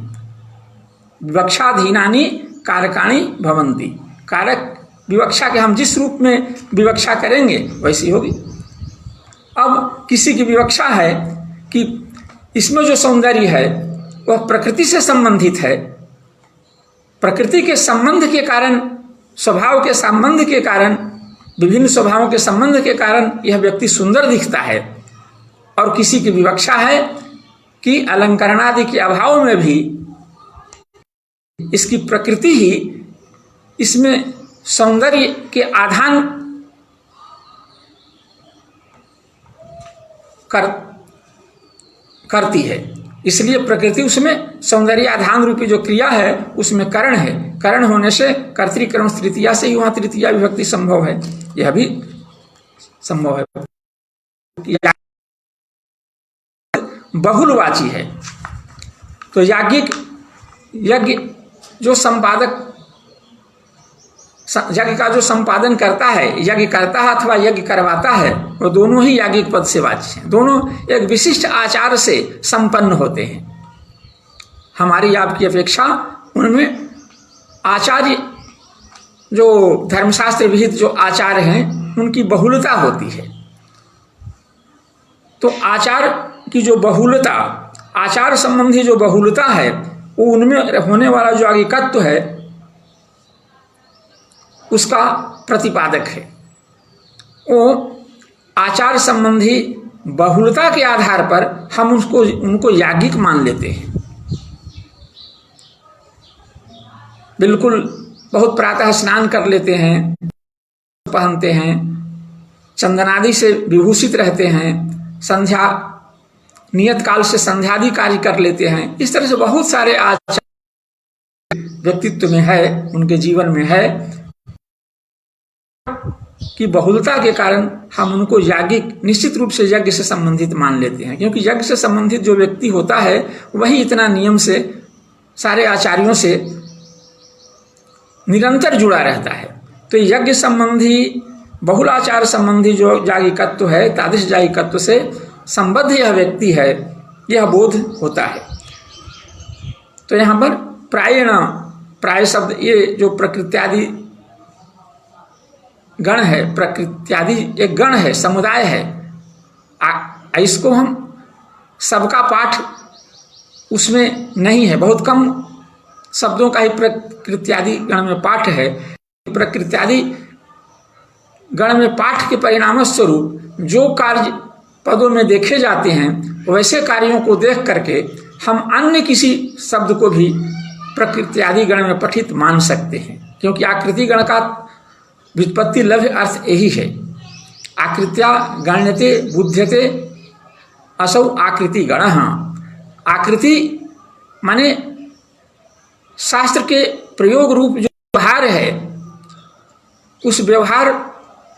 विवक्षाधीनानि कारकाणि भवन्ति। कारक विवक्षा के हम जिस रूप में विवक्षा करेंगे वैसी होगी। अब किसी की विवक्षा है कि इसमें जो सौंदर्य है वह प्रकृति से संबंधित है, प्रकृति के संबंध के कारण, स्वभाव के संबंध के कारण, विभिन्न स्वभावों के संबंध के कारण यह व्यक्ति सुंदर दिखता है। और किसी की विवक्षा है कि अलंकरणादि के अभाव में भी इसकी प्रकृति ही इसमें सौंदर्य के आधान करती है, इसलिए प्रकृति उसमें सौंदर्य आधान रूपी जो क्रिया है उसमें करण है। करण होने से कर्तृकरण तृतीया से ही वहां तृतीया विभक्ति संभव है, यह भी संभव है। बहुलवाची है। तो याज्ञिक, यज्ञ जो संपादक, यज्ञ का जो संपादन करता है, यज्ञ करता है अथवा यज्ञ करवाता है, वो दोनों ही याज्ञिक पद से वाची हैं। दोनों एक विशिष्ट आचार से संपन्न होते हैं। हमारी आपकी अपेक्षा उनमें आचार्य, जो धर्मशास्त्र विहित जो आचार हैं उनकी बहुलता होती है। तो आचार की जो बहुलता, आचार संबंधी जो बहुलता है वो उनमें होने वाला जो आगिकत्व है उसका प्रतिपादक है। वो आचार संबंधी बहुलता के आधार पर हम उनको याज्ञिक मान लेते हैं। बिल्कुल बहुत प्रातः स्नान कर लेते हैं, पहनते हैं, चंदनादि से विभूषित रहते हैं, संध्या नियत काल से संध्यादि कार्य कर लेते हैं। इस तरह से बहुत सारे आचार व्यक्तित्व में है, उनके जीवन में है कि बहुलता के कारण हम उनको याज्ञिक निश्चित रूप से यज्ञ से संबंधित मान लेते हैं, क्योंकि यज्ञ से संबंधित जो व्यक्ति होता है वही इतना नियम से सारे आचार्यों से निरंतर जुड़ा रहता है। तो यज्ञ संबंधी बहुलाचार संबंधी जो याज्ञिकत्व है, तादृश याज्ञिकत्व से संबद्ध यह व्यक्ति है, यह बोध होता है। तो यहाँ पर प्रायण, प्राय शब्द ये जो प्रकृत्यादि गण है, प्रकृत्यादि एक गण है, समुदाय है, इसको हम सबका पाठ उसमें नहीं है, बहुत कम शब्दों का ही प्रकृत्यादि गण में पाठ है। प्रकृत्यादि गण में पाठ के परिणाम स्वरूप जो कार्य पदों में देखे जाते हैं वैसे कार्यों को देख करके हम अन्य किसी शब्द को भी प्रकृत्यादि गण में पठित मान सकते हैं, क्योंकि आकृति गण का व्युत्पत्ति लभ्य अर्थ यही है। आकृत्या गण्यते बुध्यते असौ आकृति गण। आकृति माने शास्त्र के प्रयोग रूप जो व्यवहार है, उस व्यवहार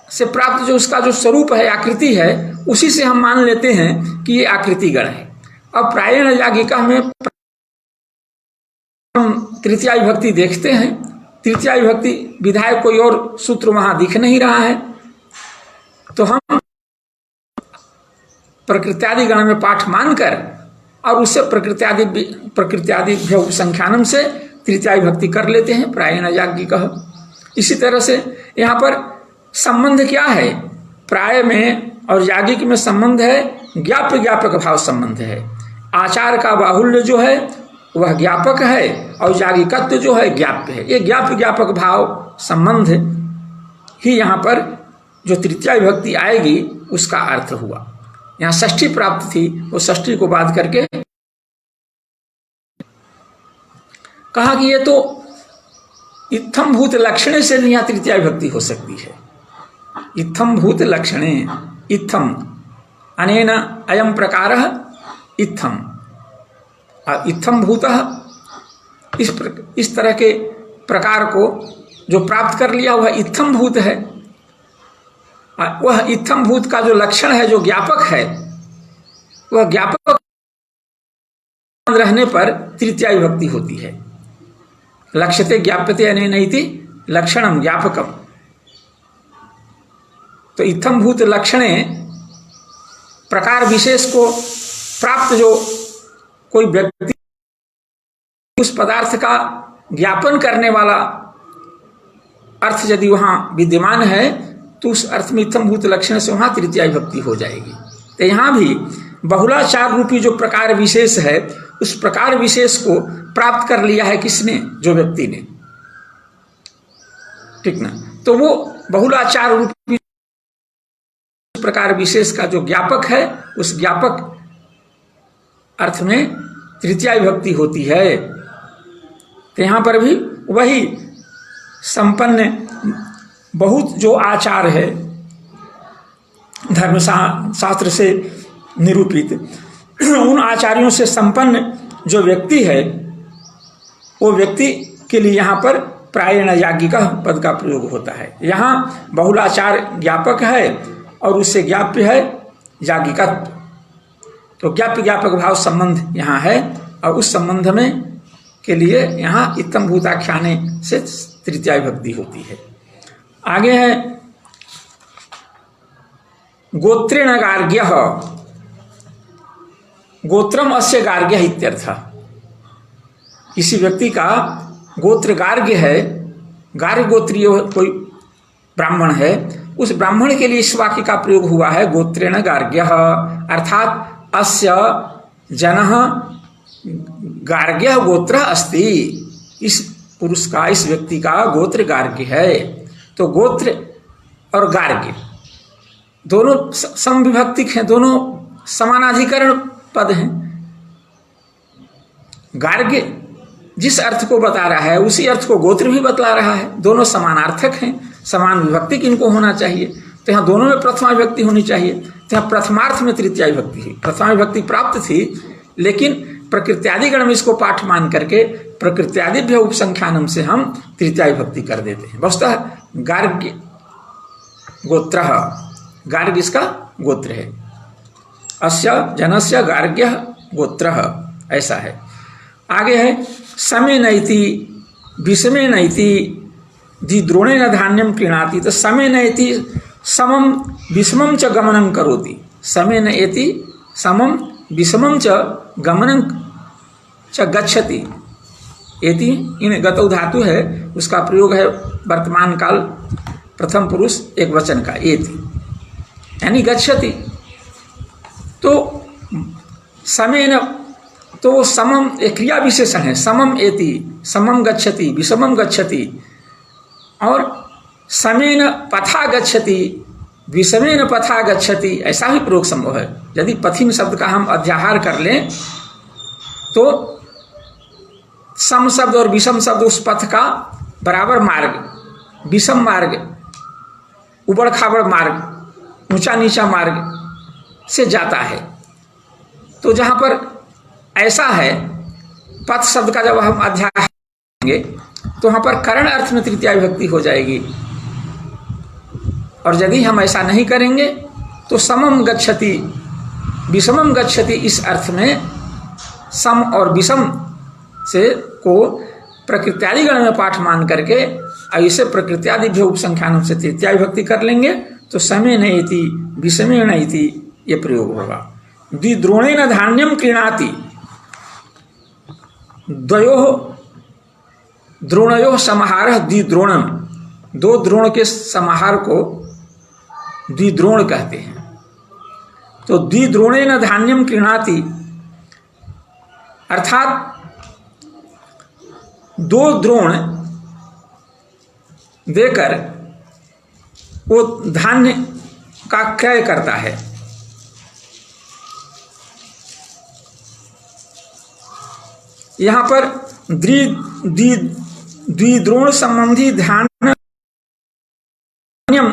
से प्राप्त जो उसका जो स्वरूप है, आकृति है, उसी से हम मान लेते हैं कि ये आकृति गण है। अब प्रायण याज्ञिका में हम तृतीया विभक्ति देखते हैं, तृतीया विभक्ति विधायक कोई और सूत्र वहां दिख नहीं रहा है, तो हम प्रकृत्यादि गण में पाठ मानकर और उससे प्रकृत्यादि संख्यानम से तृतीया विभक्ति कर लेते हैं, प्रायण याज्ञिकः। इसी तरह से यहाँ पर संबंध क्या है, प्राय में और याज्ञिक में संबंध है ज्ञाप्य ज्ञापक भाव संबंध है। आचार का बाहुल्य जो है वह ज्ञापक है और याज्ञिकत्व जो है ज्ञाप्य है। ये ज्ञाप्य ज्ञापक भाव संबंध ही यहाँ पर जो तृतीया विभक्ति आएगी उसका अर्थ हुआ। यहाँ षष्ठी प्राप्त थी, वो षष्ठी को बात करके कहा कि ये तो इत्थम भूत लक्षणे से यहाँ तृतीया विभक्ति हो सकती है। इत्थम भूत लक्षणे, इत्थम अनेन अयम प्रकारः इत्थम, इत्थम भूतः इस तरह के प्रकार को जो प्राप्त कर लिया वह इत्थम भूत है। वह इत्थम भूत का जो लक्षण है, जो ज्ञापक है, वह ज्ञापक रहने पर तृतीया विभक्ति होती है। लक्ष्यते ज्ञाप्यते अनेन इति लक्षणम ज्ञापकम। तो इत्थम भूत लक्षणे प्रकार विशेष को प्राप्त जो कोई व्यक्ति उस पदार्थ का ज्ञापन करने वाला अर्थ यदि वहां विद्यमान है तो उस अर्थ में इत्थम भूत लक्षण से वहां तृतीया विभक्ति हो जाएगी। तो यहां भी बहुलाचार रूपी जो प्रकार विशेष है, उस प्रकार विशेष को प्राप्त कर लिया है किसने, जो व्यक्ति ने, ठीक ना। तो वो बहुलाचार रूपी प्रकार विशेष का जो ज्ञापक है, उस ज्ञापक अर्थ में तृतीया विभक्ति होती है। तो यहां पर भी वही संपन्न बहुत जो आचार है धर्म शास्त्र से निरूपित, उन आचार्यों से संपन्न जो व्यक्ति है, वो व्यक्ति के लिए यहाँ पर प्रायण याज्ञिकः पद का प्रयोग होता है। यहाँ बहुलाचार ज्ञापक है और उससे ज्ञाप्य है याज्ञिकत्व। तो ज्ञाप्य ज्ञापक भाव संबंध यहाँ है और उस संबंध में के लिए यहाँ इत्थम भूताख्याने से तृतीया विभक्ति होती है। आगे है गोत्रेण गार्ग्यः, गोत्रम अस्य गार्ग्यः इत्यर्थः। किसी व्यक्ति का गोत्र गार्ग्य है, गार्ग्य गोत्रीय कोई ब्राह्मण है, उस ब्राह्मण के लिए इस वाक्य का प्रयोग हुआ है गोत्रेण गार्ग्यः, अर्थात अस्य जनः गार्ग्य गोत्र अस्ति, इस पुरुष का, इस व्यक्ति का गोत्र गार्ग्य है। तो गोत्र और गार्ग्य दोनों समविभक्तिक हैं, दोनों समानाधिकरण पद हैं। गार्ग्य जिस अर्थ को बता रहा है उसी अर्थ को गोत्र भी बतला रहा है। दोनों समानार्थक हैं, समान विभक्तिक इनको होना चाहिए। तो यहाँ दोनों में प्रथमा विभक्ति होनी चाहिए। तो यहाँ प्रथमार्थ में तृतीया विभक्ति है, प्रथमा विभक्ति प्राप्त थी, लेकिन प्रकृत्यादि गण में इसको पाठ मान करके प्रकृत्यादिभ्य उपसंख्यानम से हम तृतीया विभक्ति कर देते हैं। वस्तुतः गार्ग्य गोत्र, गार्ग्य इसका गोत्र है। अस्य जनस्य गार्ग्य गोत्र, ऐसा है। आगे है समे नैति विषमे नैति द्रोणे न धान्यम क्रीणाति। तो समे नैति समम विषमम च गमनं करोति, समे नैति समम विषमम च गमनं च गच्छति। एति इन गतौ धातु है, उसका प्रयोग है वर्तमान काल प्रथम पुरुष एक वचन का, एति यानी गच्छति। तो समेन, तो समम एक क्रिया विशेषण है। समम एति, समम गच्छति, विषमम गच्छति, और समेन पथा गच्छति, विषमेन पथा गच्छति, ऐसा भी प्रयोग संभव है। यदि पथिन शब्द का हम अध्याहार कर लें तो सम शब्द और विषम शब्द उस पथ का बराबर मार्ग, विषम मार्ग, उबड़ खाबड़ मार्ग, ऊंचा नीचा मार्ग से जाता है। तो जहाँ पर ऐसा है, पथ शब्द का जब हम अध्याहार करेंगे तो वहाँ पर करण अर्थ में तृतीया विभक्ति हो जाएगी। और यदि हम ऐसा नहीं करेंगे तो समम गच्छति विषमम गच्छति, इस अर्थ में सम और विषम से को प्रकृत्यादि गण में पाठ मान करके ऐसे प्रकृत्यादिभ्य उपसंख्यानों से तृतीया विभक्ति कर लेंगे तो समे नैति विषमे नैति ये प्रयोग होगा। द्विद्रोणेन धान्यम क्रीणाति, द्वयोः द्रोणयोः समाहारः द्विद्रोणम, दो द्रोण के समाहार को द्विद्रोण कहते हैं। तो द्विद्रोणेन धान्यम क्रीणाति अर्थात दो द्रोण देकर वो धान्य का क्रय करता है। यहां पर द्विद्रोण संबंधी धान्यम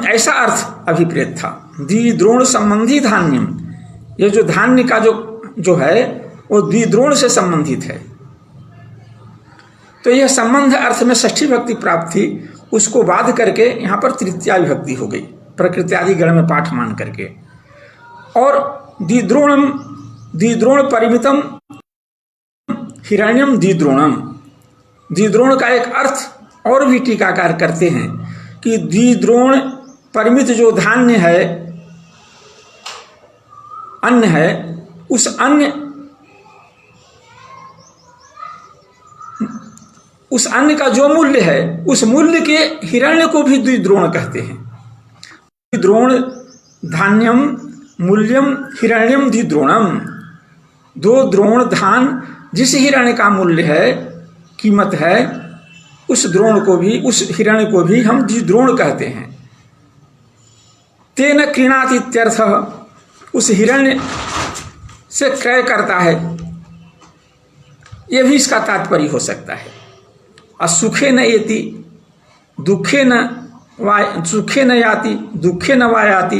ऐसा अर्थ अभिप्रेत था। द्विद्रोण संबंधी धान्यम, ये जो धान्य का जो है वो द्विद्रोण से संबंधित है। तो यह संबंध अर्थ में षष्ठी विभक्ति प्राप्त थी, उसको बाध करके यहाँ पर तृतीया विभक्ति हो गई प्रकृत्यादि गण में पाठ मान करके। और द्विद्रोण परिमितम हिरण्यम द्विद्रोणम, द्विद्रोण का एक अर्थ और भी टीकाकार करते हैं कि द्विद्रोण परिमित जो धान्य है, अन्न है, उस अन्न का जो मूल्य है उस मूल्य के हिरण्य को भी द्विद्रोण कहते हैं। द्विद्रोण धान्यम मूल्यम हिरण्यम द्विद्रोणम, दो द्रोण धान जिस हिरण्य का मूल्य है, कीमत है, उस द्रोण को भी, उस हिरण्य को भी हम द्विद्रोण कहते हैं। तेन क्रीणाति इत्यर्थः, उस हिरण्य से क्रय करता है, यह भी इसका तात्पर्य हो सकता है। असुखे न येति दुखे न याति दुखे न वायाति,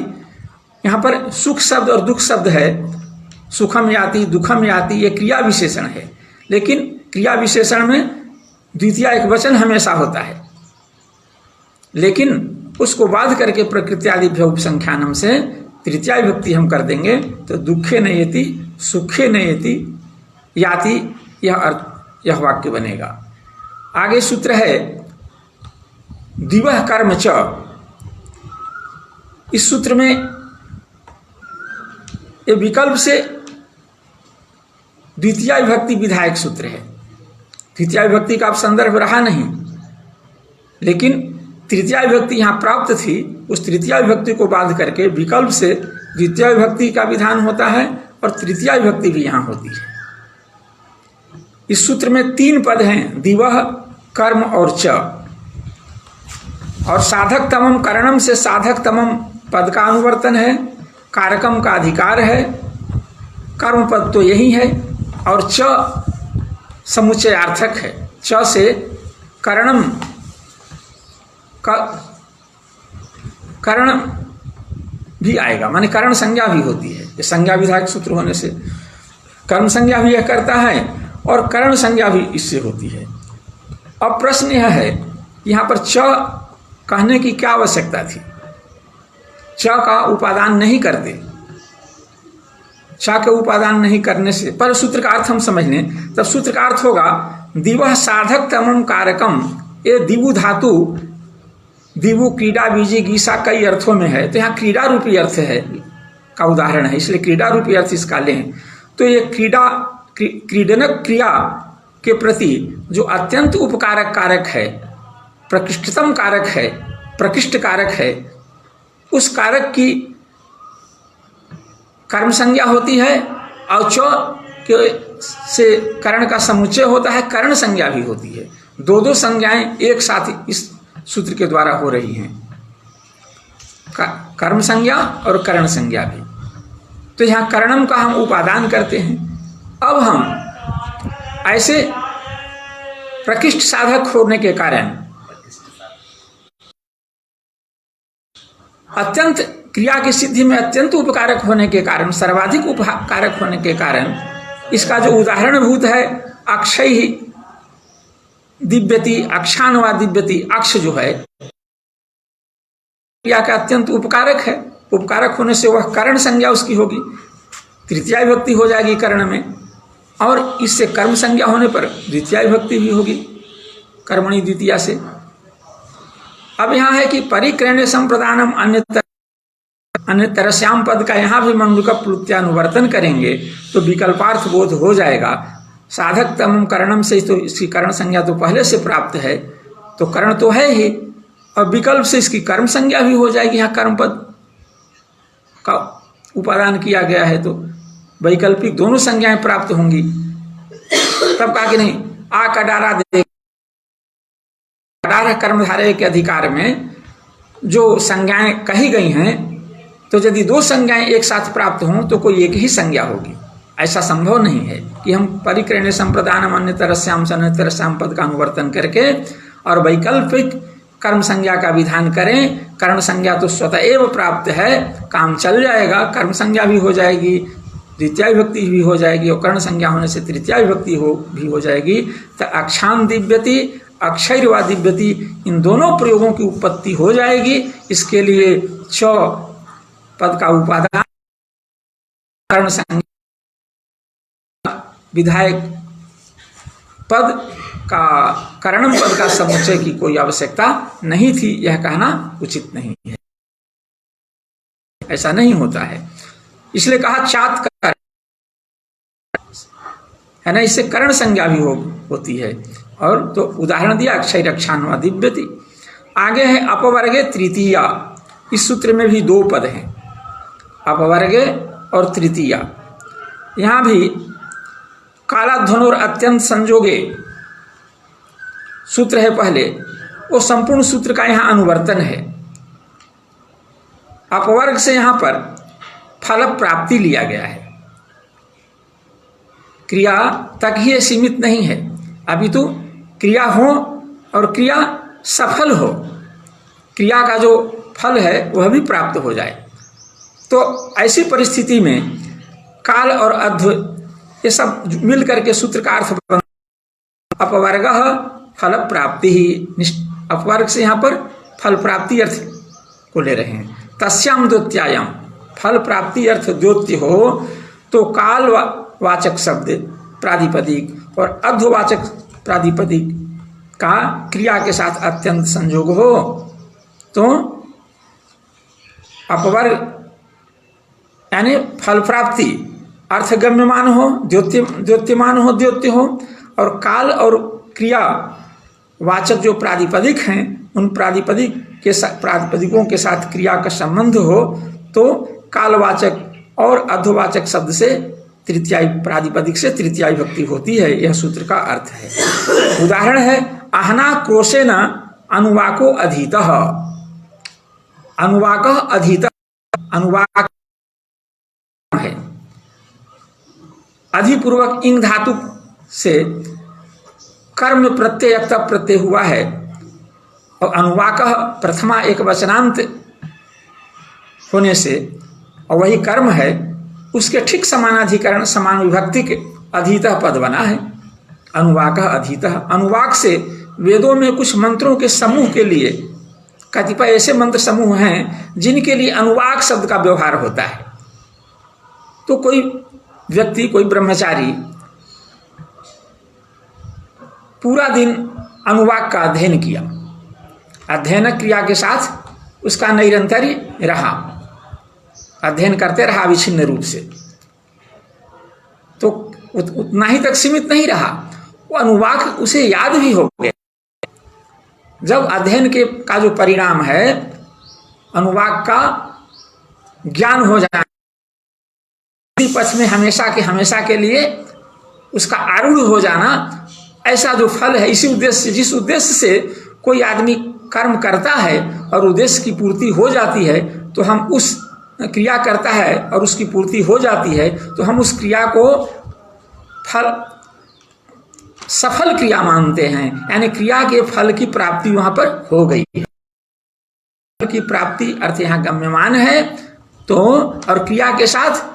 यहाँ पर सुख शब्द और दुख शब्द है। सुखम याति दुखम याति ये क्रिया विशेषण है, लेकिन क्रिया विशेषण में द्वितीया एक वचन हमेशा होता है, लेकिन उसको बाध करके प्रकृत्यादिभ्य उपसंख्यानम से तृतीया विभक्ति हम कर देंगे तो दुखे न येति सुखे न येति याति, यह वाक्य बनेगा। आगे सूत्र है दिवह कर्म च। इस सूत्र में ये विकल्प से द्वितीया विभक्ति विधायक सूत्र है। द्वितीया विभक्ति का अब संदर्भ रहा नहीं, लेकिन तृतीया विभक्ति यहाँ प्राप्त थी। उस तृतीया विभक्ति को बाध करके विकल्प से द्वितीया विभक्ति का विधान होता है और तृतीया विभक्ति भी यहाँ होती है। इस सूत्र में 3 पद हैं, दिवह, कर्म और च। और साधक तमम करणम से साधक तमम पद का अनुवर्तन है, कारकम का अधिकार है, कर्म पद तो यही है, और च समुच्चयार्थक है। च से करणम का कर्ण भी आएगा, माने कर्ण संज्ञा भी होती है। ये संज्ञा विधायक सूत्र होने से कर्म संज्ञा भी यह करता है और कर्ण संज्ञा भी इससे होती है। अब प्रश्न यह है, यहाँ पर च कहने की क्या आवश्यकता थी? च का उपादान नहीं करते, च के उपादान नहीं करने से, पर सूत्र का अर्थ हम समझ लें, तब सूत्र का अर्थ होगा दिवह साधक तमम कारकम। ये दिवु धातु, दिवु क्रीडा बीजी गीसा कई अर्थों में है, तो यहाँ क्रीडा रूपी अर्थ है का उदाहरण है, इसलिए क्रीडा रूपी अर्थ इसका लें। तो ये क्रीडनक क्रिया के प्रति जो अत्यंत उपकारक कारक है, प्रकृष्टतम कारक है, प्रकृष्ट कारक है, उस कारक की कर्म संज्ञा होती है, और च के से कर्ण का समुच्चय होता है, कर्ण संज्ञा भी होती है। दो संज्ञाएं एक साथ इस सूत्र के द्वारा हो रही हैं, कर्म संज्ञा और कर्ण संज्ञा भी। तो यहाँ कर्णम का हम उपादान करते हैं। अब हम ऐसे प्रकृष्ट साधक होने के कारण, अत्यंत क्रिया की सिद्धि में अत्यंत उपकारक होने के कारण, सर्वाधिक उपकारक होने के कारण, इसका जो उदाहरणभूत है अक्षय ही दिव्यति, अक्षान व दिव्यति, अक्ष जो है क्रिया का अत्यंत उपकारक है। उपकारक होने से वह कर्ण संज्ञा उसकी होगी, तृतीया विभक्ति हो जाएगी कर्ण में, और इससे कर्म संज्ञा होने पर द्वितीया विभक्ति भी होगी कर्मणि द्वितीया से। अब यहाँ है कि परिक्रण्य संप्रदानम अन्यतरस्याम पद का यहाँ भी मंडूक प्लुत्यानुवर्तन करेंगे तो विकल्पार्थ बोध हो जाएगा। साधक तमम कर्णम से तो इसकी कर्ण संज्ञा तो पहले से प्राप्त है, तो कर्ण तो है ही, और विकल्प से इसकी कर्म संज्ञा भी हो जाएगी। यहाँ कर्म पद का उपादान किया गया है तो वैकल्पिक दोनों संज्ञाएं प्राप्त होंगी। तब कहा कि नहीं, आ कडारा दे, कडार कर्मधारय के अधिकार में जो संज्ञाएं कही गई हैं, तो यदि 2 संज्ञाएं एक साथ प्राप्त हों तो कोई एक ही संज्ञा होगी। ऐसा संभव नहीं है कि हम परिक्रण्य संप्रदानम अन्यतरस्याम से अन्यतरस्याम पद का अनुवर्तन करके और वैकल्पिक कर्म संज्ञा का विधान करें। कर्ण संज्ञा तो स्वतः एवं प्राप्त है, काम चल जाएगा, कर्म संज्ञा भी हो जाएगी, द्वितीय विभक्ति भी हो जाएगी, और कर्ण संज्ञा होने से तृतीय विभक्ति भी हो जाएगी। तो अक्षान दिव्यति, अक्षर व दिव्यति, इन दोनों प्रयोगों की उत्पत्ति हो जाएगी। इसके लिए च पद का उपादान कर्ण संज्ञा विधायक पद का कर्णम पद का समुच्चय की कोई आवश्यकता नहीं थी, यह कहना उचित नहीं है। ऐसा नहीं होता है, इसलिए कहा चात कर है ना, इससे कर्ण संज्ञा भी होती है। और तो उदाहरण दिया अक्षय रक्षान व दिव्यति। आगे है अपवर्गे तृतीया। इस सूत्र में भी 2 पद हैं, अपवर्गे और तृतीया। यहाँ भी कालाध्वनोर अत्यंत संजोगे सूत्र है पहले, वो संपूर्ण सूत्र का यहाँ अनुवर्तन है। अपवर्ग से यहाँ पर फल प्राप्ति लिया गया है, क्रिया तक ही सीमित नहीं है, अभी तो क्रिया हो और क्रिया सफल हो, क्रिया का जो फल है वह भी प्राप्त हो जाए। तो ऐसी परिस्थिति में काल और अध्व ये सब मिल करके सूत्र का अर्थ बन, अपवर्ग फल प्राप्ति ही, अपवर्ग से यहाँ पर फल प्राप्ति अर्थ को ले रहे हैं। तस्याम द्योत्यायाम, फल प्राप्ति अर्थ द्योत्य हो तो काल वाचक शब्द प्रातिपदिक और अध्ववाचक प्रातिपदिक का क्रिया के साथ अत्यंत संयोग हो तो अपवर्ग यानी फल प्राप्ति अर्थगम्यमान हो, द्योत्यमान हो, द्योत्य हो, और काल और क्रिया वाचक जो प्रातिपदिक हैं उन प्रातिपदिकों के साथ क्रिया का संबंध हो तो कालवाचक और अध्ववाचक शब्द से तृतीयाई प्रातिपदिक से तृतीयाई विभक्ति होती है। यह सूत्र का अर्थ है। उदाहरण है आहना क्रोशेन अनुवाको अधीतः। अनुवाकः अधीतः, अनुवाक है अधिपूर्वक इंग धातु से कर्म प्रत्यय तब प्रत्यय हुआ है और अनुवाकः प्रथमा एक वचनांत होने से और वही कर्म है, उसके ठीक समानाधिकरण समान विभक्ति के अधीतः पद बना है। अनुवाकः अधीतः। अनुवाक से वेदों में कुछ मंत्रों के समूह के लिए कतिपय ऐसे मंत्र समूह हैं जिनके लिए अनुवाक शब्द का व्यवहार होता है। तो कोई व्यक्ति, कोई ब्रह्मचारी पूरा दिन अनुवाक का अध्ययन किया, अध्ययन क्रिया के साथ उसका निरंतर रहा, अध्ययन करते रहा अविच्छिन्न रूप से, तो उतना ही तक सीमित नहीं रहा, वो अनुवाक उसे याद भी हो गया। जब अध्ययन के का जो परिणाम है अनुवाक का ज्ञान हो जाना, पक्ष में हमेशा के लिए उसका आरूढ़ हो जाना, ऐसा जो फल है, इसी उद्देश्य से, जिस उद्देश्य से कोई आदमी कर्म करता है और उद्देश्य की पूर्ति हो जाती है तो हम उस क्रिया करता है और उसकी पूर्ति हो जाती है तो हम उस क्रिया को फल सफल क्रिया मानते हैं, यानी क्रिया के फल की प्राप्ति वहां पर हो गई है। फल की प्राप्ति अर्थ यहाँ गम्यमान है। तो और क्रिया के साथ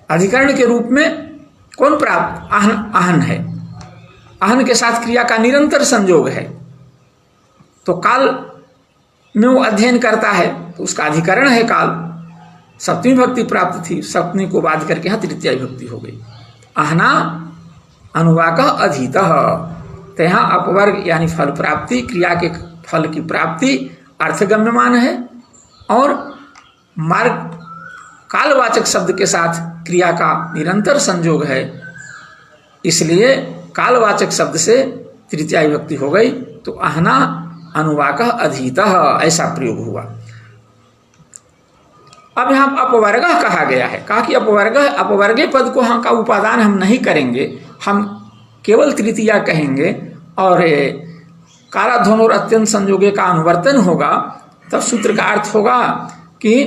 अधिकरण के रूप में कौन प्राप्त? आहन है। आहन के साथ क्रिया का निरंतर संयोग है। तो काल में वो अध्ययन करता है तो उसका अधिकरण है काल। सप्तमी भक्ति प्राप्त थी, सप्तमी को बाध करके यहाँ तृतीय भक्ति हो गई। आहना अनुवाकः अधीतः। तो यहाँ अपवर्ग यानी फल प्राप्ति, क्रिया के फल की प्राप्ति अर्थगम्यमान है और मार्ग कालवाचक शब्द के साथ क्रिया का निरंतर संयोग है, इसलिए कालवाचक शब्द से तृतीय विभक्ति हो गई। तो आहना अनुवाकः अधीतः ऐसा प्रयोग हुआ। अब यहाँ अपवर्गः कहा गया है। कहा कि अपवर्गे पद को का उपादान हम नहीं करेंगे, हम केवल तृतीया कहेंगे और काराध्वन और अत्यंत संयोगे का अनुवर्तन होगा। तब सूत्र का अर्थ होगा कि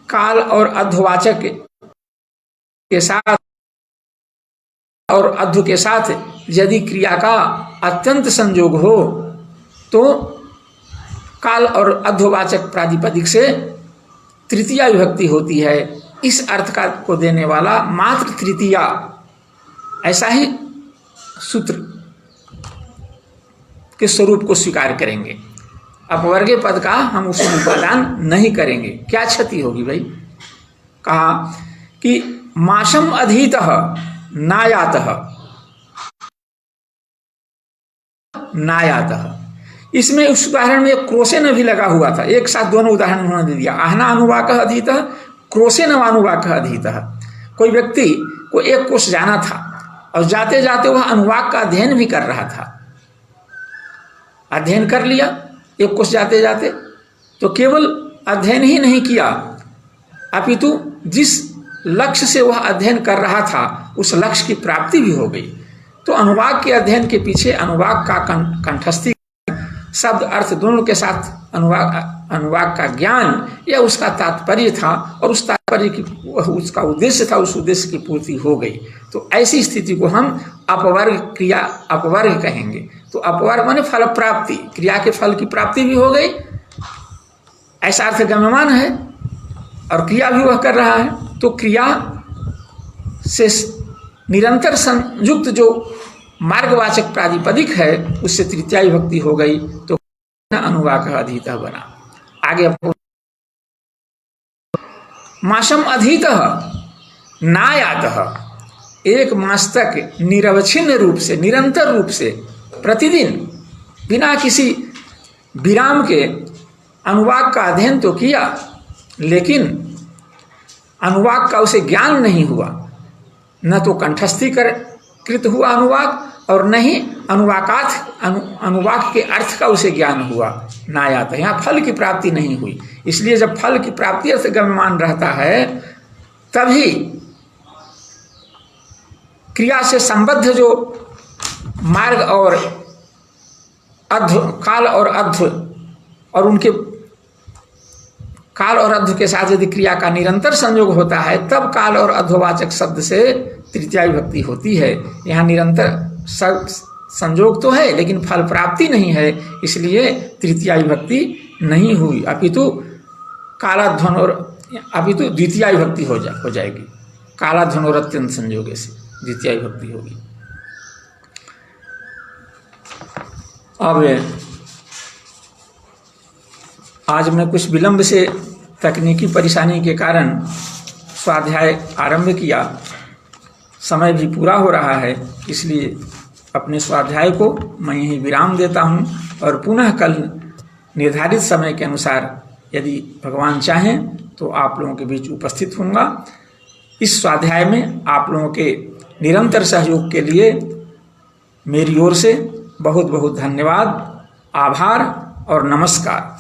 काल और अध्ववाचक के साथ और अध्व के साथ यदि क्रिया का अत्यंत संयोग हो तो काल और अध्ववाचक प्रातिपदिक से तृतीया विभक्ति होती है। इस अर्थ का को देने वाला मात्र तृतीया, ऐसा ही सूत्र के स्वरूप को स्वीकार करेंगे। अपवर्गे पद का हम उसमें उपादान नहीं करेंगे। क्या क्षति होगी भाई? कहा कि माशम अधीतः नायातः, नायातः। इसमें उस उदाहरण में क्रोशेन भी लगा हुआ था, एक साथ दोनों उदाहरण उन्होंने दे दिया। आहना अनुवाकः अधीतः, क्रोशेन अनुवाकः अधीतः। कोई व्यक्ति को एक कोश जाना था और जाते जाते वह अनुवाक का अध्ययन भी कर रहा था, अध्ययन कर लिया एक कोश जाते जाते। तो केवल अध्ययन ही नहीं किया, अपितु जिस लक्ष्य से वह अध्ययन कर रहा था उस लक्ष्य की प्राप्ति भी हो गई। तो अनुवाक के अध्ययन के पीछे अनुवाक का कंठस्थी शब्द अर्थ दोनों के साथ अनुवाक का ज्ञान या उसका तात्पर्य था और उस तात्पर्य की उसका उद्देश्य था, उस उद्देश्य की पूर्ति हो गई। तो ऐसी स्थिति को हम अपवर्ग क्रिया अपवर्ग कहेंगे। तो अपवर्ग माने फल प्राप्ति, क्रिया के फल की प्राप्ति भी हो गई, ऐसा अर्थ गम्यमान है और क्रिया भी वह कर रहा है। तो क्रिया से निरंतर संयुक्त जो मार्गवाचक प्रातिपदिक है उससे तृतीया विभक्ति हो गई। तो अनुवाकः अधीतः बना। आगे मासम अधीतः नायातः। एक मास तक निरवच्छिन्न रूप से, निरंतर रूप से, प्रतिदिन बिना किसी विराम के अनुवाक का अध्ययन तो किया, लेकिन अनुवाक का उसे ज्ञान नहीं हुआ, न तो कंठस्थी कृत हुआ अनुवाक और न ही अनुवाक के अर्थ का उसे ज्ञान हुआ नायात। यहाँ फल की प्राप्ति नहीं हुई। इसलिए जब फल की प्राप्ति अर्थ गम्यमान रहता है तभी क्रिया से संबद्ध जो मार्ग और काल और अर्ध और उनके काल और अर्ध के साथ यदि क्रिया का निरंतर संयोग होता है तब काल और अर्धवाचक शब्द से तृतीया विभक्ति होती है। यहाँ निरंतर संयोग तो है लेकिन फल प्राप्ति नहीं है, इसलिए तृतीया विभक्ति नहीं हुई, अपितु कालाध्वन और अपितु द्वितीया विभक्ति हो जाएगी। कालाध्वन और अत्यंत संयोग से द्वितीया विभक्ति होगी। अब आज मैं कुछ विलंब से तकनीकी परेशानी के कारण स्वाध्याय आरंभ किया, समय भी पूरा हो रहा है, इसलिए अपने स्वाध्याय को मैं यहीं विराम देता हूं और पुनः कल निर्धारित समय के अनुसार यदि भगवान चाहें तो आप लोगों के बीच उपस्थित होऊंगा। इस स्वाध्याय में आप लोगों के निरंतर सहयोग के लिए मेरी ओर से बहुत बहुत धन्यवाद, आभार और नमस्कार।